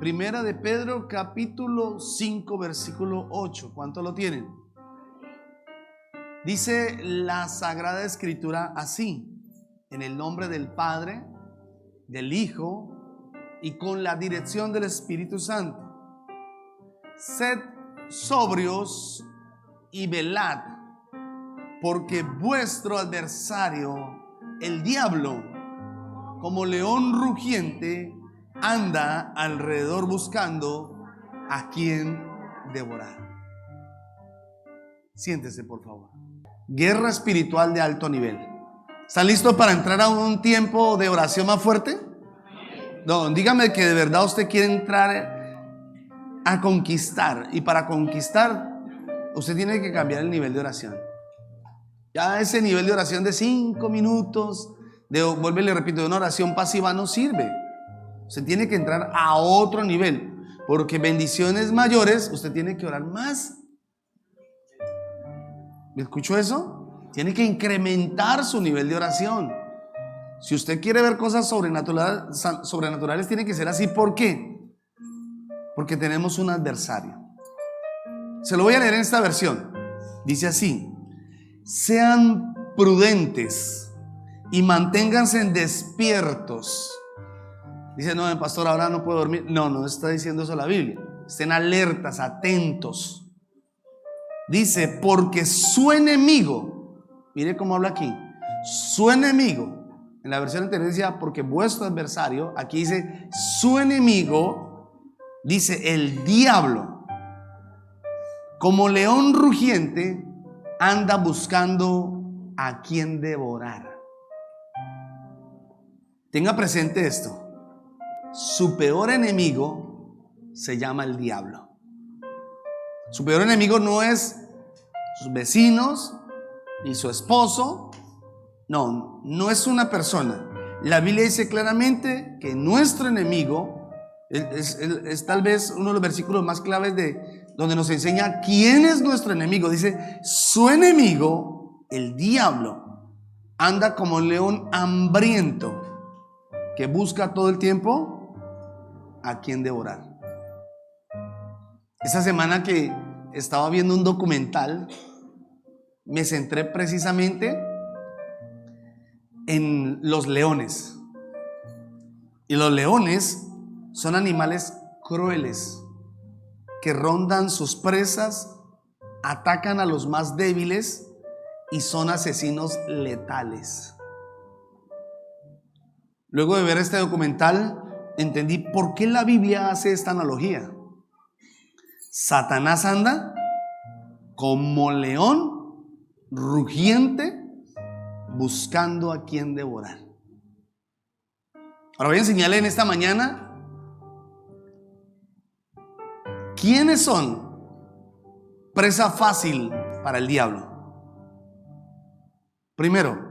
Primera de Pedro, capítulo 5, versículo 8. ¿Cuánto lo tienen? Dice la Sagrada Escritura así: en el nombre del Padre, del Hijo y con la dirección del Espíritu Santo. Sed sobrios y velad, porque vuestro adversario, el diablo, como león rugiente, anda alrededor buscando a quien devorar. Siéntese, por favor. Guerra espiritual de alto nivel. ¿Están listos para entrar a un tiempo de oración más fuerte? No, dígame que de verdad usted quiere entrar a conquistar. Y para conquistar, usted tiene que cambiar el nivel de oración. Ya ese nivel de oración de 5 minutos, vuelve y le repito, de una oración pasiva no sirve. Usted tiene que entrar a otro nivel, porque bendiciones mayores, usted tiene que orar más. ¿Me escuchó eso? Tiene que incrementar su nivel de oración. Si usted quiere ver cosas sobrenaturales, tiene que ser así. ¿Por qué? Porque tenemos un adversario. Se lo voy a leer en esta versión. Dice así: sean prudentes y manténganse despiertos. Dice, no, pastor, ahora no puedo dormir. No está diciendo eso la Biblia. Estén alertas, atentos. Dice, porque su enemigo, mire cómo habla aquí, su enemigo, en la versión anterior decía, porque vuestro adversario, aquí dice, su enemigo, dice, el diablo, como león rugiente, anda buscando a quien devorar. Tenga presente esto. Su peor enemigo se llama el diablo. Su peor enemigo no es sus vecinos ni su esposo. No es una persona. La Biblia dice claramente que nuestro enemigo es tal vez uno de los versículos más claves de donde nos enseña quién es nuestro enemigo. Dice, su enemigo, el diablo, anda como un león hambriento que busca todo el tiempo a quien devorar. Esa semana que estaba viendo un documental, me centré precisamente en los leones. Y los leones son animales crueles que rondan sus presas, atacan a los más débiles y son asesinos letales. Luego de ver este documental, entendí por qué la Biblia hace esta analogía. Satanás anda como león rugiente buscando a quien devorar. Ahora voy a enseñarle en esta mañana quiénes son presa fácil para el diablo. Primero,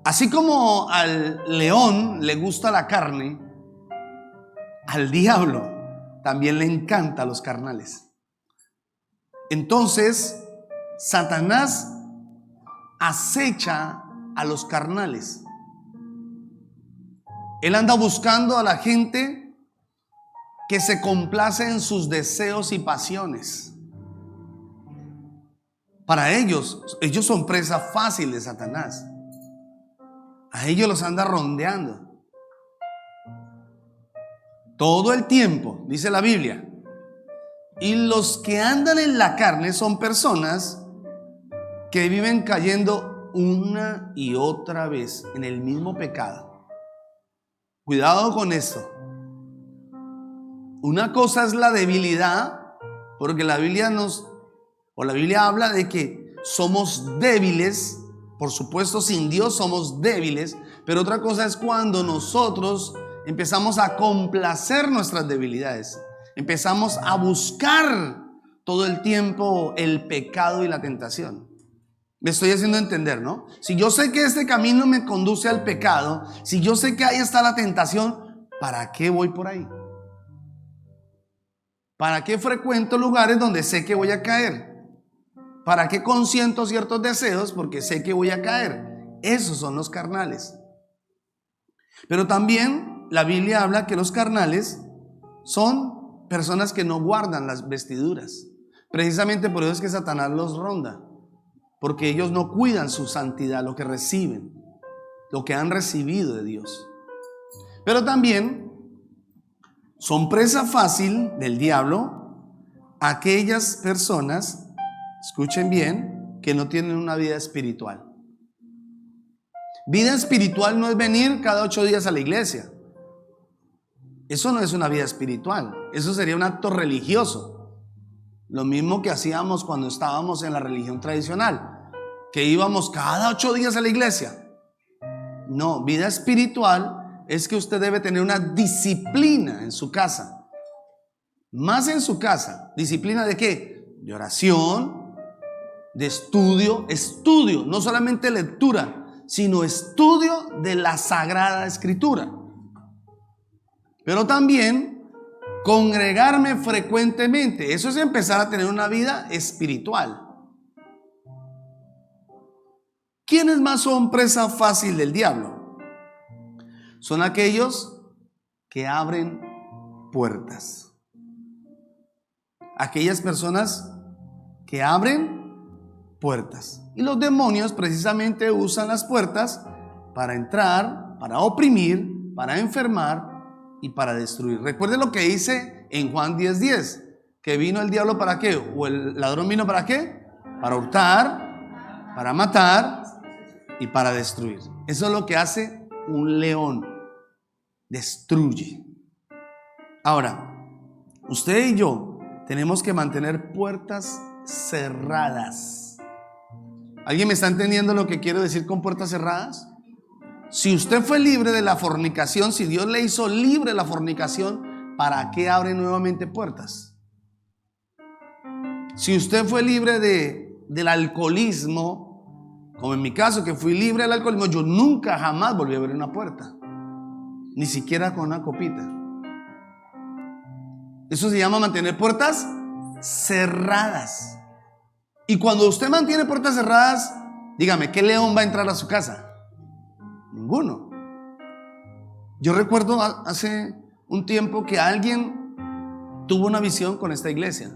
así como al león le gusta la carne, al diablo también le encanta los carnales. Entonces, Satanás acecha a los carnales. Él anda buscando a la gente que se complace en sus deseos y pasiones. Para ellos son presa fácil de Satanás. A ellos los anda rondeando todo el tiempo, dice la Biblia. Y los que andan en la carne son personas que viven cayendo una y otra vez en el mismo pecado. Cuidado con esto. Una cosa es la debilidad, porque la Biblia habla de que somos débiles. Por supuesto, sin Dios somos débiles, pero otra cosa es cuando nosotros empezamos a complacer nuestras debilidades. Empezamos a buscar todo el tiempo el pecado y la tentación. Me estoy haciendo entender, ¿no? Si yo sé que este camino me conduce al pecado, si yo sé que ahí está la tentación, ¿para qué voy por ahí? ¿Para qué frecuento lugares donde sé que voy a caer? ¿Para qué consiento ciertos deseos? Porque sé que voy a caer. Esos son los carnales. Pero también la Biblia habla que los carnales son personas que no guardan las vestiduras. Precisamente por eso es que Satanás los ronda, porque ellos no cuidan su santidad, lo que reciben, lo que han recibido de Dios. Pero también son presa fácil del diablo aquellas personas, escuchen bien, que no tienen una vida espiritual. Vida espiritual no es venir cada 8 días a la iglesia. Eso no es una vida espiritual. Eso sería un acto religioso. Lo mismo que hacíamos cuando estábamos en la religión tradicional, que íbamos cada 8 días a la iglesia. No, vida espiritual es que usted debe tener una disciplina en su casa. Más en su casa. ¿Disciplina de qué? De oración, de estudio, no solamente lectura, sino estudio de la Sagrada Escritura. Pero también congregarme frecuentemente. Eso es empezar a tener una vida espiritual. ¿Quiénes más son presa fácil del diablo? Son aquellos que abren puertas. Aquellas personas que abren puertas. Y los demonios precisamente usan las puertas para entrar, para oprimir, para enfermar y para destruir. Recuerden lo que dice en Juan 10:10, que vino el diablo ¿para qué? O el ladrón vino ¿para qué? Para hurtar, para matar y para destruir. Eso es lo que hace un león. Destruye. Ahora, usted y yo tenemos que mantener puertas cerradas. ¿Alguien me está entendiendo lo que quiero decir con puertas cerradas? Si usted fue libre de la fornicación, si Dios le hizo libre de la fornicación, ¿para qué abre nuevamente puertas? Si usted fue libre del alcoholismo, como en mi caso que fui libre del alcoholismo, yo nunca jamás volví a abrir una puerta, ni siquiera con una copita. Eso se llama mantener puertas cerradas. Y cuando usted mantiene puertas cerradas, dígame, ¿qué león va a entrar a su casa? Ninguno. Yo recuerdo hace un tiempo que alguien tuvo una visión con esta iglesia.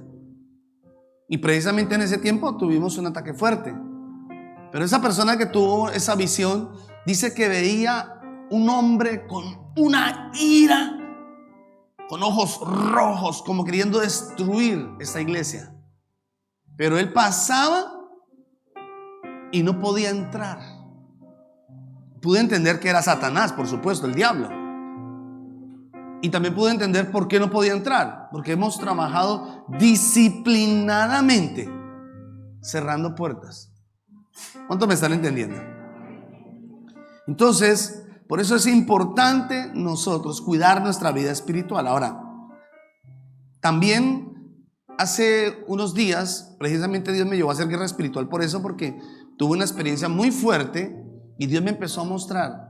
Y precisamente en ese tiempo tuvimos un ataque fuerte. Pero esa persona que tuvo esa visión dice que veía un hombre con una ira, con ojos rojos, como queriendo destruir esta iglesia. Pero él pasaba y no podía entrar. Pude entender que era Satanás, por supuesto, el diablo. Y también pude entender por qué no podía entrar. Porque hemos trabajado disciplinadamente cerrando puertas. ¿Cuántos me están entendiendo? Entonces, por eso es importante nosotros cuidar nuestra vida espiritual. Ahora, también hace unos días, precisamente Dios me llevó a hacer guerra espiritual por eso, porque tuve una experiencia muy fuerte y Dios me empezó a mostrar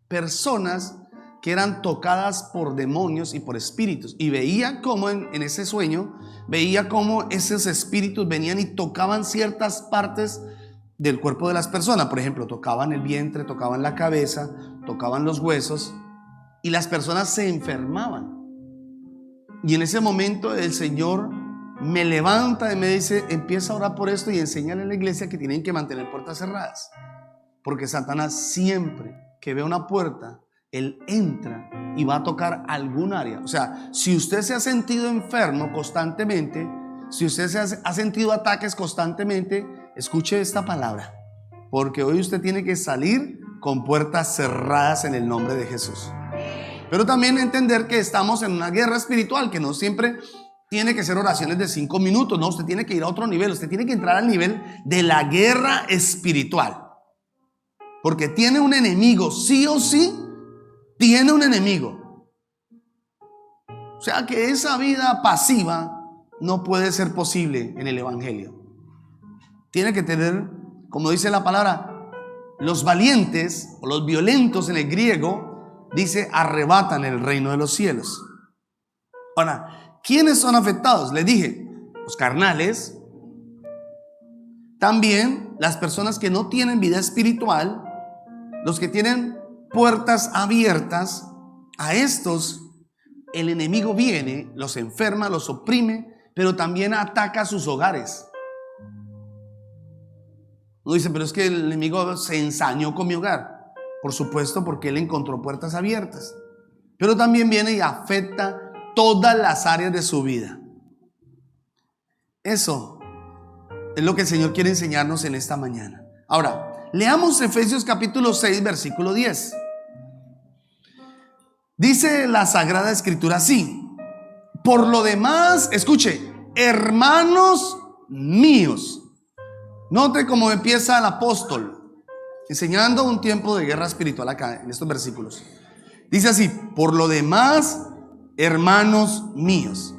personas que eran tocadas por demonios y por espíritus. Y veía cómo en ese sueño, veía cómo esos espíritus venían y tocaban ciertas partes del cuerpo de las personas. Por ejemplo, tocaban el vientre, tocaban la cabeza, tocaban los huesos y las personas se enfermaban. Y en ese momento el Señor me levanta y me dice: empieza a orar por esto y enséñale a la iglesia que tienen que mantener puertas cerradas, porque Satanás siempre que ve una puerta, él entra y va a tocar algún área. O sea, si usted se ha sentido enfermo constantemente, si usted ha sentido ataques constantemente, escuche esta palabra, porque hoy usted tiene que salir con puertas cerradas en el nombre de Jesús. Pero también entender que estamos en una guerra espiritual, que no siempre tiene que ser oraciones de 5 minutos, no, usted tiene que ir a otro nivel, usted tiene que entrar al nivel de la guerra espiritual, porque tiene un enemigo, sí o sí, tiene un enemigo. O sea que esa vida pasiva no puede ser posible en el evangelio. Tiene que tener, como dice la palabra, los valientes o los violentos en el griego, dice arrebatan el reino de los cielos. Ahora, ¿quiénes son afectados? Les dije, los carnales, también las personas que no tienen vida espiritual, los que tienen puertas abiertas a estos el enemigo viene, los enferma, los oprime, pero también ataca sus hogares. Uno dice, pero es que el enemigo se ensañó con mi hogar. Por supuesto, porque él encontró puertas abiertas. Pero también viene y afecta todas las áreas de su vida. Eso es lo que el Señor quiere enseñarnos en esta mañana. Ahora, leamos Efesios capítulo 6, versículo 10. Dice la Sagrada Escritura así: por lo demás, escuche, hermanos míos. Note cómo empieza el apóstol enseñando un tiempo de guerra espiritual acá en estos versículos. Dice así: por lo demás, hermanos míos.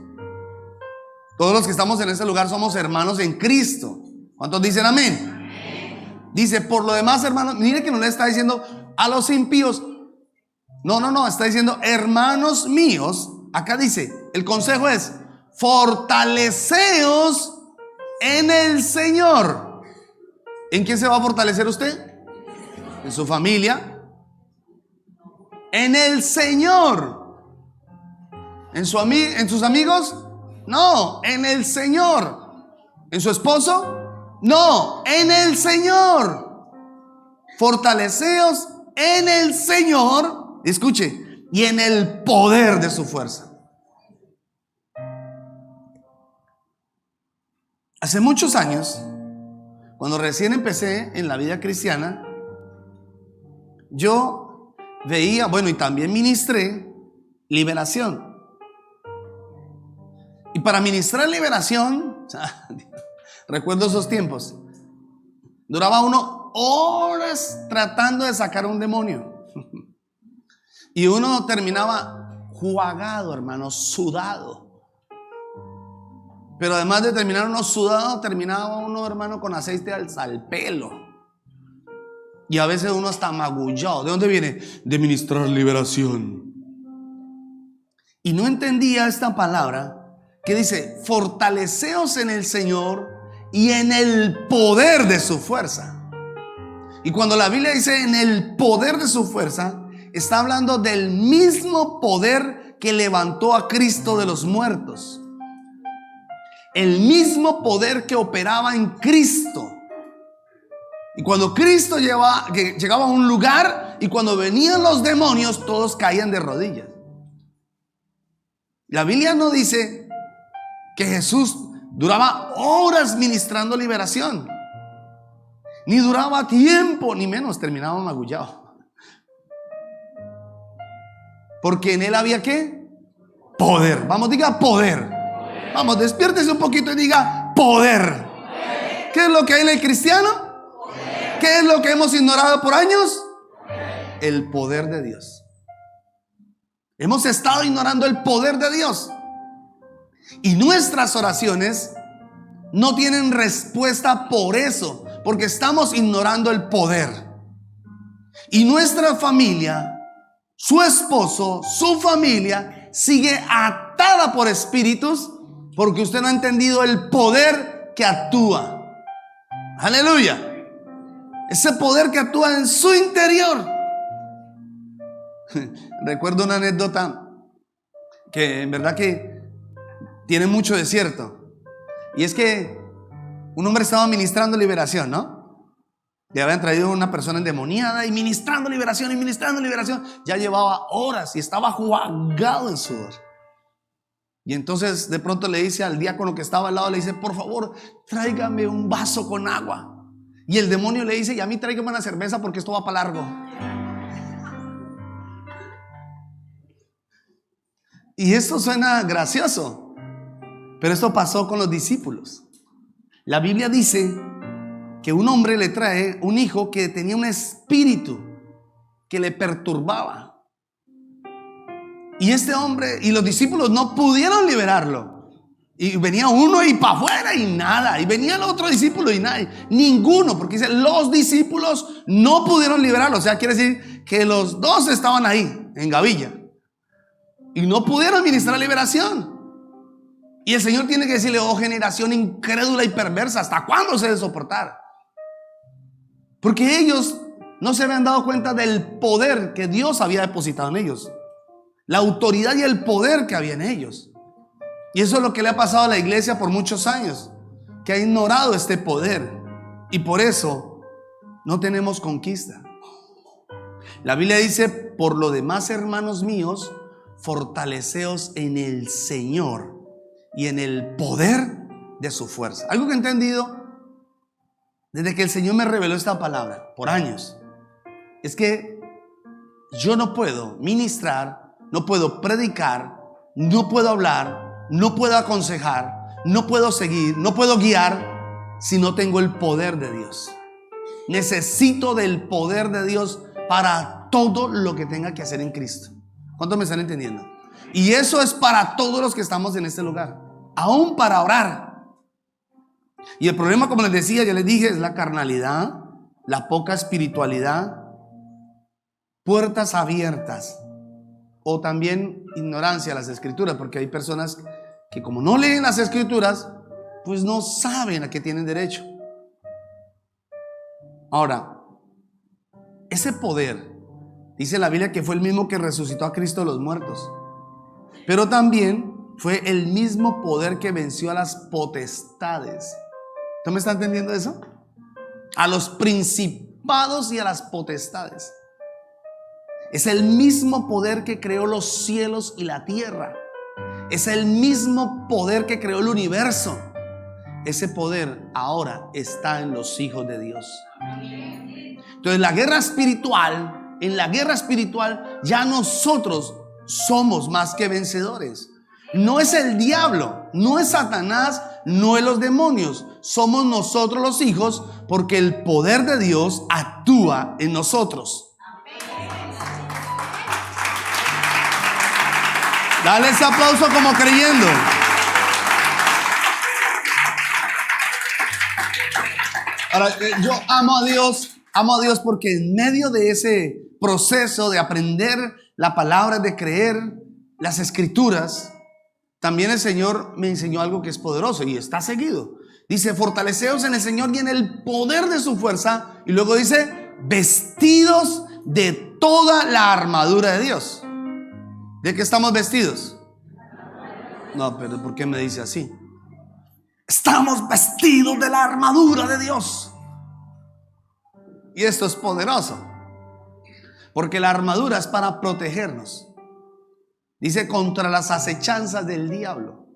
Todos los que estamos en este lugar somos hermanos en Cristo. ¿Cuántos dicen amén? Amén. Dice, por lo demás, hermanos. Mire que no le está diciendo a los impíos. No, está diciendo hermanos míos. Acá dice, el consejo es: fortaleceos en el Señor. ¿En quién se va a fortalecer usted? En su familia. En el Señor. ¿En sus amigos? No, en el Señor. ¿En su esposo? No, en el Señor. Fortaleceos en el Señor, escuche, y en el poder de su fuerza. Hace muchos años, cuando recién empecé en la vida cristiana, yo veía, bueno, y también ministré liberación. Y para ministrar liberación, recuerdo esos tiempos, duraba uno horas tratando de sacar un demonio. Y uno terminaba jugado, hermano, sudado. Pero además de terminar uno sudado, terminaba uno, hermano, con aceite al pelo. Y a veces uno hasta magullado. ¿De dónde viene? De ministrar liberación. Y no entendía esta palabra que dice: fortaleceos en el Señor y en el poder de su fuerza. Y cuando la Biblia dice en el poder de su fuerza, está hablando del mismo poder que levantó a Cristo de los muertos. El mismo poder que operaba en Cristo. Y cuando Cristo llegaba a un lugar, y cuando venían los demonios, todos caían de rodillas. La Biblia no dice que Jesús duraba horas ministrando liberación, ni duraba tiempo, ni menos terminaba magullado. Porque en él había ¿qué? Poder. Vamos, diga poder. Vamos, despiértese un poquito y diga poder. ¿Qué es lo que hay en el cristiano? Poder. ¿Qué es lo que hemos ignorado por años? Poder. El poder de Dios. Hemos estado ignorando el poder de Dios. Y nuestras oraciones no tienen respuesta por eso, porque estamos ignorando el poder. Y nuestra familia, su esposo, su familia, sigue atada por espíritus, porque usted no ha entendido el poder que actúa. Aleluya. Ese poder que actúa en su interior. Recuerdo una anécdota que en verdad que tiene mucho de cierto. Y es que un hombre estaba ministrando liberación, ¿no? Le habían traído una persona endemoniada y ministrando liberación y ministrando liberación. Ya llevaba horas y estaba jugado en sudor. Y entonces de pronto le dice al diácono que estaba al lado, le dice: por favor, tráigame un vaso con agua. Y el demonio le dice: y a mí tráigame una cerveza porque esto va para largo. Y esto suena gracioso, pero esto pasó con los discípulos. La Biblia dice que un hombre le trae un hijo que tenía un espíritu que le perturbaba. Y este hombre y los discípulos no pudieron liberarlo. Y venía uno y para afuera y nada. Y venía el otro discípulo y nada. Ninguno, porque dice los discípulos no pudieron liberarlo. O sea, quiere decir que los dos estaban ahí, en gavilla. Y no pudieron ministrar liberación. Y el Señor tiene que decirle: oh generación incrédula y perversa, ¿hasta cuándo se debe soportar? Porque ellos no se habían dado cuenta del poder que Dios había depositado en ellos. la autoridad y el poder que había en ellos. Y eso es lo que le ha pasado a la iglesia por muchos años, que ha ignorado este poder, y por eso no tenemos conquista. La Biblia dice: por lo demás, hermanos míos, fortaleceos en el Señor y en el poder de su fuerza. Algo que he entendido desde que el Señor me reveló esta palabra por años es que yo no puedo ministrar, no puedo predicar, no puedo hablar, no puedo aconsejar, no puedo seguir, no puedo guiar si no tengo el poder de Dios. Necesito del poder de Dios para todo lo que tenga que hacer en Cristo. ¿Cuántos me están entendiendo? Y eso es para todos los que estamos en este lugar, aún para orar. Y el problema, como les decía, ya les dije, es la carnalidad, la poca espiritualidad, puertas abiertas, o también ignorancia de las escrituras, porque hay personas que, como no leen las escrituras, pues no saben a qué tienen derecho. Ahora, ese poder, dice la Biblia que fue el mismo que resucitó a Cristo de los muertos, pero también fue el mismo poder que venció a las potestades. ¿Usted me está entendiendo eso? A los principados y a las potestades. Es el mismo poder que creó los cielos y la tierra. Es el mismo poder que creó el universo. Ese poder ahora está en los hijos de Dios. Entonces, en la guerra espiritual ya nosotros somos más que vencedores. No es el diablo, no es Satanás, no es los demonios. Somos nosotros los hijos, porque el poder de Dios actúa en nosotros. Dale ese aplauso como creyendo. Ahora, yo amo a Dios porque en medio de ese proceso de aprender la palabra, de creer las escrituras, también el Señor me enseñó algo que es poderoso y está seguido. Dice: fortaleceos en el Señor y en el poder de su fuerza. Y luego dice: vestidos de toda la armadura de Dios. ¿De qué estamos vestidos? No, pero ¿por qué me dice así? Estamos vestidos de la armadura de Dios. Y esto es poderoso, porque la armadura es para protegernos. Dice: contra las acechanzas del diablo.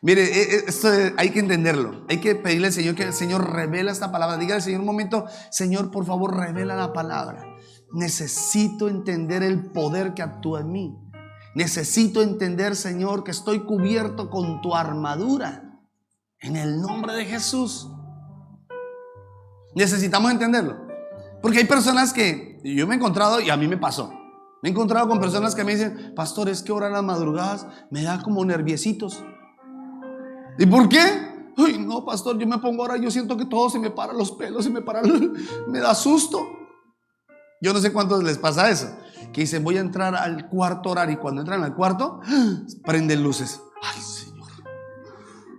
Mire, esto hay que entenderlo. Hay que pedirle al Señor que el Señor revela esta palabra. Dígale al Señor un momento: Señor, por favor, revela la palabra. Necesito entender el poder que actúa en mí. Necesito entender, Señor, que estoy cubierto con tu armadura. En el nombre de Jesús. Necesitamos entenderlo. Porque hay personas que yo me he encontrado, y a mí me pasó. Me he encontrado con personas que me dicen: pastor, es que orar a las madrugadas me da como nerviositos. ¿Y por qué? Ay, no, pastor, yo me pongo a orar, yo siento que todo se me para los pelos, me da susto. Yo no sé cuántos les pasa eso, que dicen: voy a entrar al cuarto a orar, y cuando entran al cuarto, prenden luces. Ay, Señor,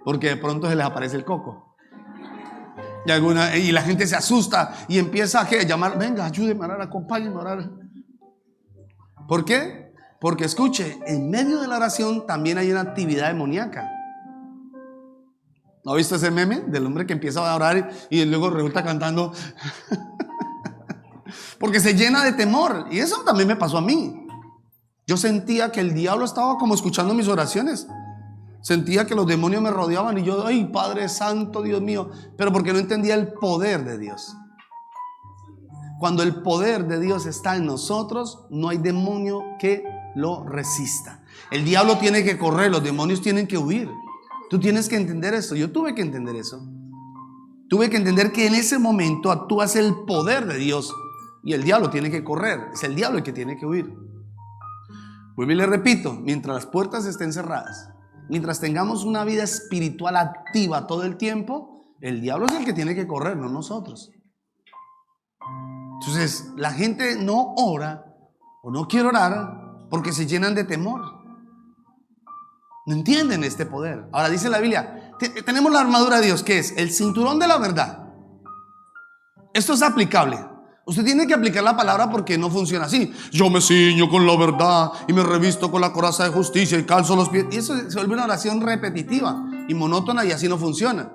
porque de pronto se les aparece el coco. Y la gente se asusta y empieza a llamar: venga, ayúdeme a orar, acompáñenme a orar. ¿Por qué? Porque escuche, en medio de la oración también hay una actividad demoníaca. ¿No ha visto ese meme del hombre que empieza a orar y luego resulta cantando? Porque se llena de temor. Y eso también me pasó a mí. Yo sentía que el diablo estaba como escuchando mis oraciones. Sentía que los demonios me rodeaban y yo: ay, Padre Santo, Dios mío. Pero porque no entendía el poder de Dios. Cuando el poder de Dios está en nosotros, no hay demonio que lo resista. El diablo tiene que correr, los demonios tienen que huir. Tú tienes que entender eso. Yo tuve que entender eso. Tuve que entender que en ese momento actúas el poder de Dios y el diablo tiene que correr. Es el diablo el que tiene que huir. Vuelvo y le repito: mientras las puertas estén cerradas, mientras tengamos una vida espiritual activa todo el tiempo, el diablo es el que tiene que correr, no nosotros. Entonces, la gente no ora o no quiere orar porque se llenan de temor. No entienden este poder. Ahora dice la Biblia, tenemos la armadura de Dios, que es el cinturón de la verdad. Esto es aplicable. Usted tiene que aplicar la palabra porque no funciona así. Yo me ciño con la verdad y me revisto con la coraza de justicia y calzo los pies. Y eso se vuelve una oración repetitiva y monótona y así no funciona.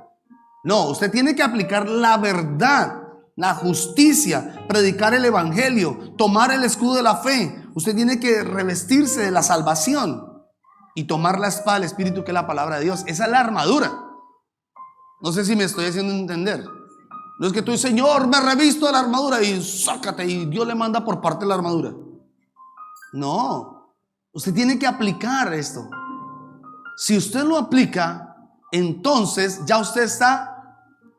No, usted tiene que aplicar la verdad, la justicia, predicar el evangelio, tomar el escudo de la fe. Usted tiene que revestirse de la salvación y tomar la espada del Espíritu, que es la palabra de Dios. Esa es la armadura. No sé si me estoy haciendo entender. No es que tú, Señor, me revisto de la armadura y sácate y Dios le manda por parte de la armadura. No, usted tiene que aplicar esto. Si usted lo aplica, entonces ya usted está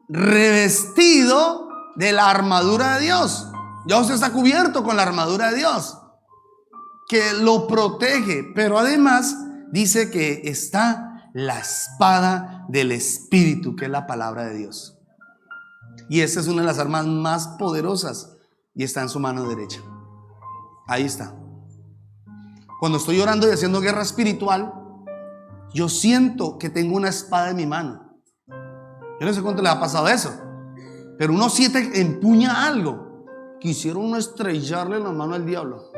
revestido de la armadura de Dios. Ya usted está cubierto con la armadura de Dios, que lo protege. Pero además dice que está la espada del Espíritu, que es la palabra de Dios. Y esta es una de las armas más poderosas y está en su mano derecha. Ahí está. Cuando estoy orando y haciendo guerra espiritual, yo siento que tengo una espada en mi mano. Yo no sé cuánto le ha pasado eso, pero uno siente, empuña algo. Quisiera uno estrellarle la mano al diablo,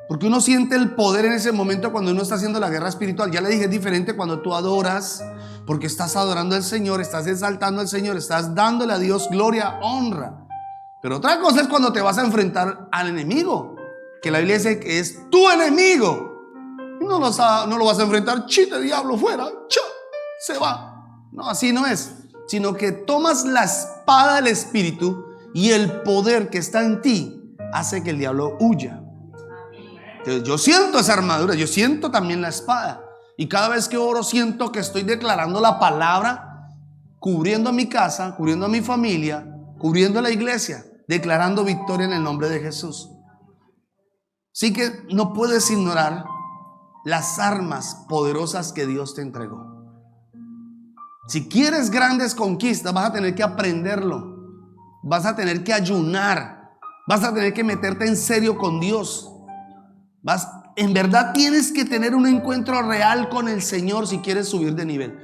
porque uno siente el poder en ese momento cuando uno está haciendo la guerra espiritual. Ya le dije, es diferente cuando tú adoras, porque estás adorando al Señor, estás exaltando al Señor, estás dándole a Dios gloria, honra. Pero otra cosa es cuando te vas a enfrentar al enemigo, que la Biblia dice que es tu enemigo. No lo vas a enfrentar, chiste, diablo, fuera, cha, se va. No, así no es, sino que tomas la espada del Espíritu y el poder que está en ti hace que el diablo huya. Entonces, yo siento esa armadura, yo siento también la espada. Y cada vez que oro siento que estoy declarando la palabra, cubriendo a mi casa, cubriendo a mi familia, cubriendo a la iglesia, declarando victoria en el nombre de Jesús. Así que no puedes ignorar las armas poderosas que Dios te entregó. Si quieres grandes conquistas, vas a tener que aprenderlo. Vas a tener que ayunar. Vas a tener que meterte en serio con Dios. En verdad tienes que tener un encuentro real con el Señor si quieres subir de nivel.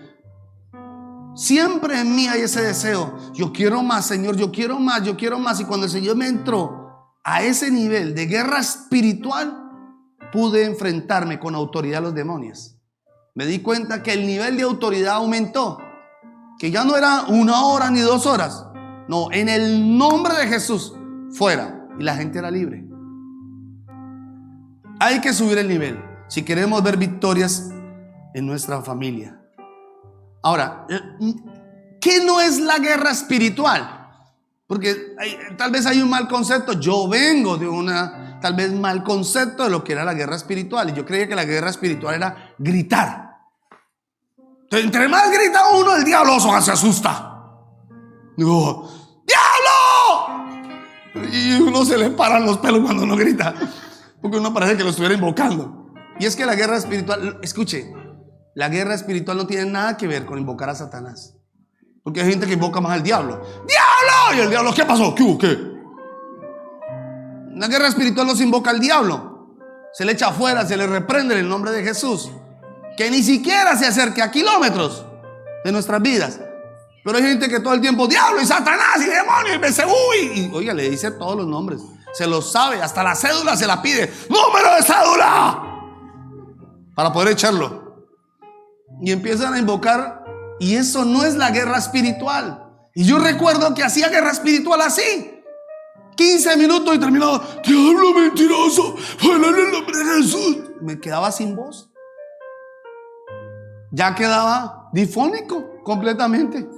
Siempre en mí hay ese deseo. Yo quiero más, Señor, yo quiero más, yo quiero más. Y cuando el Señor me entró a ese nivel de guerra espiritual, pude enfrentarme con autoridad a los demonios. Me di cuenta que el nivel de autoridad aumentó, que ya no era 1 hora ni 2 horas. No, en el nombre de Jesús, fuera. Y la gente era libre. Hay que subir el nivel si queremos ver victorias en nuestra familia. Ahora, ¿qué no es la guerra espiritual? Porque tal vez hay un mal concepto. Yo vengo de tal vez mal concepto de lo que era la guerra espiritual. Y yo creía que la guerra espiritual era gritar. Entonces, entre más grita uno, el diablo se asusta. Digo, ¡diablo! Y uno se le paran los pelos cuando uno grita, porque uno parece que lo estuviera invocando. Y es que la guerra espiritual, escuche, la guerra espiritual no tiene nada que ver con invocar a Satanás. Porque hay gente que invoca más al diablo. ¡Diablo! Y el diablo, ¿qué pasó? ¿Qué hubo? ¿Qué? La guerra espiritual no se invoca al diablo. Se le echa afuera, se le reprende en el nombre de Jesús, que ni siquiera se acerque a kilómetros de nuestras vidas. Pero hay gente que todo el tiempo, diablo y Satanás y demonio y Belcebú, y oiga, le dice todos los nombres. Se los sabe, hasta la cédula se la pide. ¡Número de cédula! Para poder echarlo. Y empiezan a invocar. Y eso no es la guerra espiritual. Y yo recuerdo que hacía guerra espiritual así. 15 minutos y terminaba. ¡Diablo mentiroso! ¡Fuera en el nombre de Jesús! Me quedaba sin voz. Ya quedaba difónico completamente.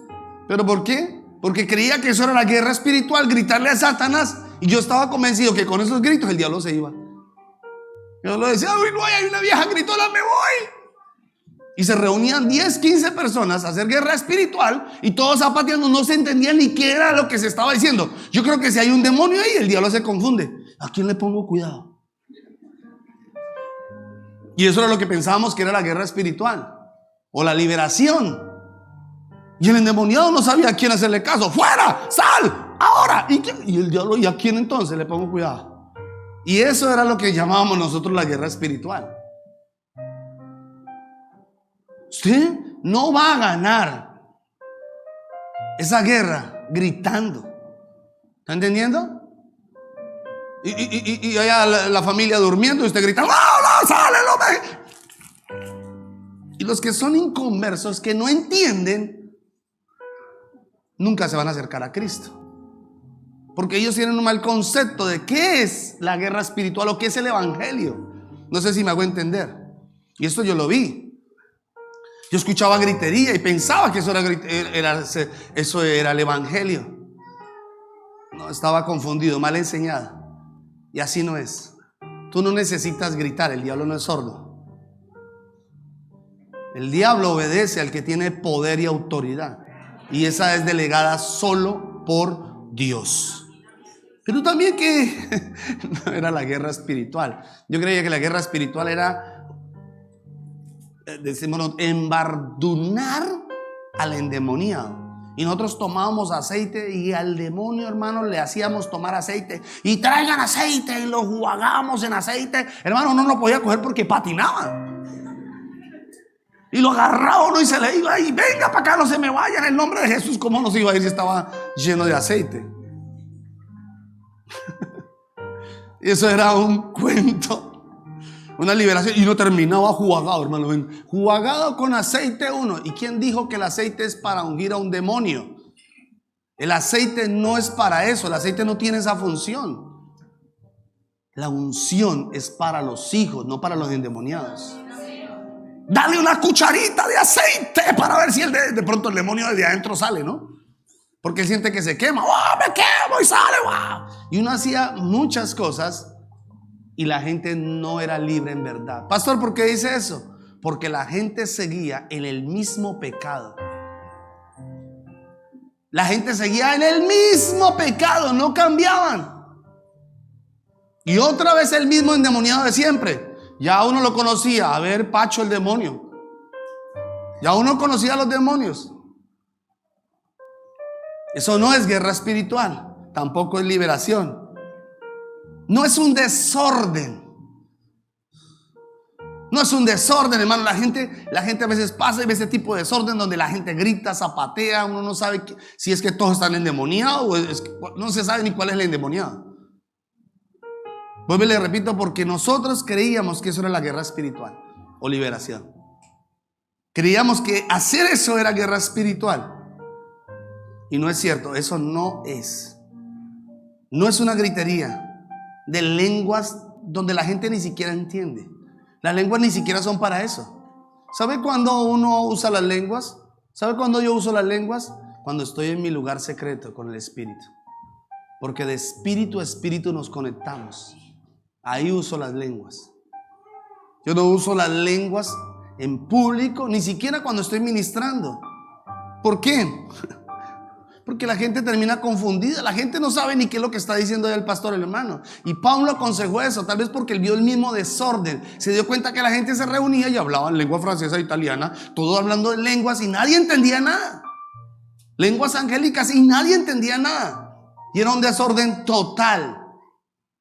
¿Pero por qué? Porque creía que eso era la guerra espiritual, gritarle a Satanás. Y yo estaba convencido que con esos gritos el diablo se iba. Yo lo decía, uy, no, hay una vieja gritona, me voy. Y se reunían 10, 15 personas a hacer guerra espiritual y todos zapateando, no se entendía ni qué era lo que se estaba diciendo. Yo creo que si hay un demonio ahí, el diablo se confunde. ¿A quién le pongo cuidado? Y eso era lo que pensábamos que era la guerra espiritual o la liberación. Y el endemoniado no sabía a quién hacerle caso. ¡Fuera! ¡Sal! ¡Ahora! Y el diablo, ¿y a quién entonces le pongo cuidado? Y eso era lo que llamábamos nosotros la guerra espiritual. Usted no va a ganar esa guerra gritando. ¿Está entendiendo? Y allá la familia durmiendo y usted grita, ¡no, no, sale, no! Y los que son inconversos, que no entienden, nunca se van a acercar a Cristo. Porque ellos tienen un mal concepto de qué es la guerra espiritual o qué es el evangelio. No sé si me hago entender. Y esto yo lo vi. Yo escuchaba gritería y pensaba que eso era el evangelio. No, estaba confundido, mal enseñado. Y así no es. Tú no necesitas gritar, el diablo no es sordo. El diablo obedece al que tiene poder y autoridad. Y esa es delegada solo por Dios. Pero también que no era la guerra espiritual. Yo creía que la guerra espiritual era, decimos, embardunar al endemoniado. Y nosotros tomábamos aceite y al demonio, hermano, le hacíamos tomar aceite. Y traigan aceite y lo jugábamos en aceite. Hermano, no lo podía coger porque patinaba. Y lo agarraba uno y se le iba. Y venga para acá, no se me vaya en el nombre de Jesús. ¿Cómo nos iba a ir si estaba lleno de aceite? Y eso era un cuento, una liberación. Y no terminaba jugado, hermano. Jugado con aceite uno. ¿Y quién dijo que el aceite es para ungir a un demonio? El aceite no es para eso. El aceite no tiene esa función. La unción es para los hijos, no para los endemoniados. Dale una cucharita de aceite para ver si de pronto el demonio de adentro sale, ¿no? Porque él siente que se quema. ¡Oh, me quemo! Y sale. ¡Wow! Y uno hacía muchas cosas y la gente no era libre en verdad. Pastor, ¿por qué dice eso? Porque la gente seguía en el mismo pecado. La gente seguía en el mismo pecado, no cambiaban. Y otra vez el mismo endemoniado de siempre. Ya uno lo conocía. A ver, Pacho el demonio. Ya uno conocía a los demonios. Eso no es guerra espiritual, tampoco es liberación. No es un desorden. No es un desorden, hermano. La gente a veces pasa y ve ese tipo de desorden donde la gente grita, zapatea. Uno no sabe si es que todos están endemoniados o no se sabe ni cuál es el endemoniado. Vuelvo y le repito, porque nosotros creíamos que eso era la guerra espiritual o liberación. Creíamos que hacer eso era guerra espiritual. Y no es cierto, eso no es. No es una gritería de lenguas donde la gente ni siquiera entiende. Las lenguas ni siquiera son para eso. ¿Sabe cuándo uno usa las lenguas? ¿Sabe cuándo yo uso las lenguas? Cuando estoy en mi lugar secreto con el Espíritu. Porque de espíritu a espíritu nos conectamos. Ahí uso las lenguas. Yo no uso las lenguas en público, ni siquiera cuando estoy ministrando. ¿Por qué? Porque la gente termina confundida. La gente no sabe ni qué es lo que está diciendo el pastor, el hermano. Y Pablo aconsejó eso, tal vez porque él vio el mismo desorden. Se dio cuenta que la gente se reunía y hablaba en lengua francesa, italiana, todo hablando de lenguas y nadie entendía nada. Lenguas angélicas y nadie entendía nada. Y era un desorden total.